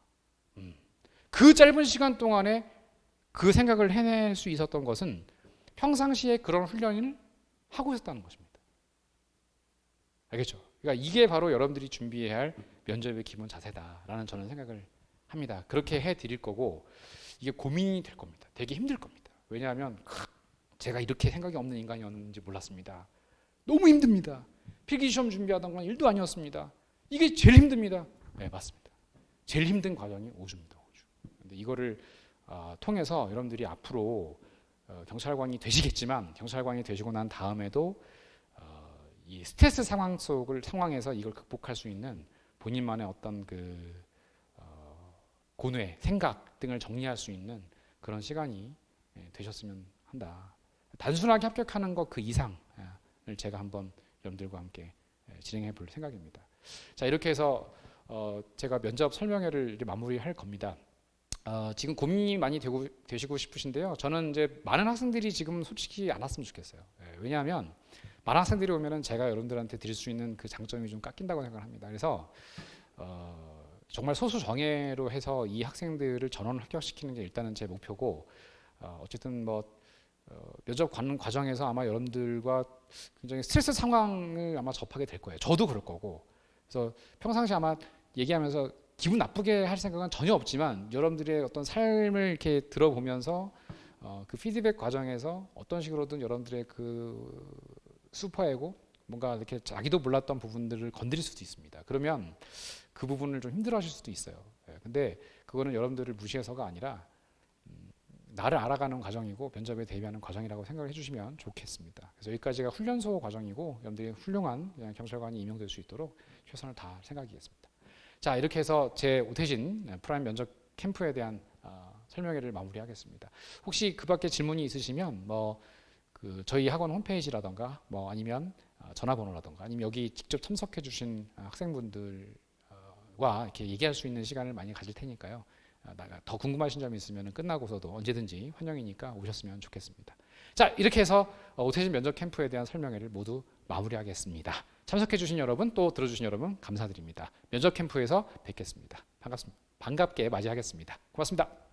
그 짧은 시간 동안에 그 생각을 해낼 수 있었던 것은 평상시에 그런 훈련을 하고 있었다는 것입니다. 알겠죠? 그러니까 이게 바로 여러분들이 준비해야 할 면접의 기본 자세다라는 저는 생각을 합니다. 그렇게 해드릴 거고, 이게 고민이 될 겁니다. 되게 힘들 겁니다. 왜냐하면 제가 이렇게 생각이 없는 인간이었는지 몰랐습니다. 너무 힘듭니다. 필기시험 준비하던 건 일도 아니었습니다. 이게 제일 힘듭니다. 네, 맞습니다. 제일 힘든 과정이 5주입니다. 5주. 근데 이거를 통해서 여러분들이 앞으로 경찰관이 되시겠지만, 경찰관이 되시고 난 다음에도 이 스트레스 상황에서 이걸 극복할 수 있는 본인만의 어떤 그 고뇌, 생각 등을 정리할 수 있는 그런 시간이 되셨으면 한다. 단순하게 합격하는 것 그 이상을 제가 한번 여러분들과 함께 진행해 볼 생각입니다. 자, 이렇게 해서 제가 면접 설명회를 이제 마무리할 겁니다. 지금 고민이 많이 되시고 싶으신데요. 저는 이제 많은 학생들이 지금 솔직히 안 왔으면 좋겠어요. 왜냐하면 많은 학생들이 오면은 제가 여러분들한테 드릴 수 있는 그 장점이 좀 깎인다고 생각합니다. 그래서 정말 소수 정예로 해서 이 학생들을 전원 합격시키는 게 일단은 제 목표고, 어쨌든 뭐 면접 가는 과정에서 아마 여러분들과 굉장히 스트레스 상황을 아마 접하게 될 거예요. 저도 그럴 거고. 그래서 평상시 아마 얘기하면서 기분 나쁘게 할 생각은 전혀 없지만, 여러분들의 어떤 삶을 이렇게 들어보면서 그 피드백 과정에서 어떤 식으로든 여러분들의 그 슈퍼에고, 뭔가 이렇게 자기도 몰랐던 부분들을 건드릴 수도 있습니다. 그러면 그 부분을 좀 힘들어하실 수도 있어요. 근데 그거는 여러분들을 무시해서가 아니라 나를 알아가는 과정이고 면접에 대비하는 과정이라고 생각을 해주시면 좋겠습니다. 그래서 여기까지가 훈련소 과정이고, 여러분들이 훌륭한 경찰관이 임용될 수 있도록 최선을 다할 생각이겠습니다. 자, 이렇게 해서 제 오태진 프라임 면접 캠프에 대한 설명회를 마무리하겠습니다. 혹시 그 밖에 질문이 있으시면 뭐 그 저희 학원 홈페이지라던가, 뭐 아니면 전화번호라던가, 아니면 여기 직접 참석해 주신 학생분들과 이렇게 얘기할 수 있는 시간을 많이 가질 테니까요. 더 궁금하신 점이 있으면 끝나고서도 언제든지 환영이니까 오셨으면 좋겠습니다. 자, 이렇게 해서 오태진 면접 캠프에 대한 설명회를 모두 마무리하겠습니다. 참석해 주신 여러분, 또 들어주신 여러분 감사드립니다. 면접 캠프에서 뵙겠습니다. 반갑게 맞이하겠습니다. 고맙습니다.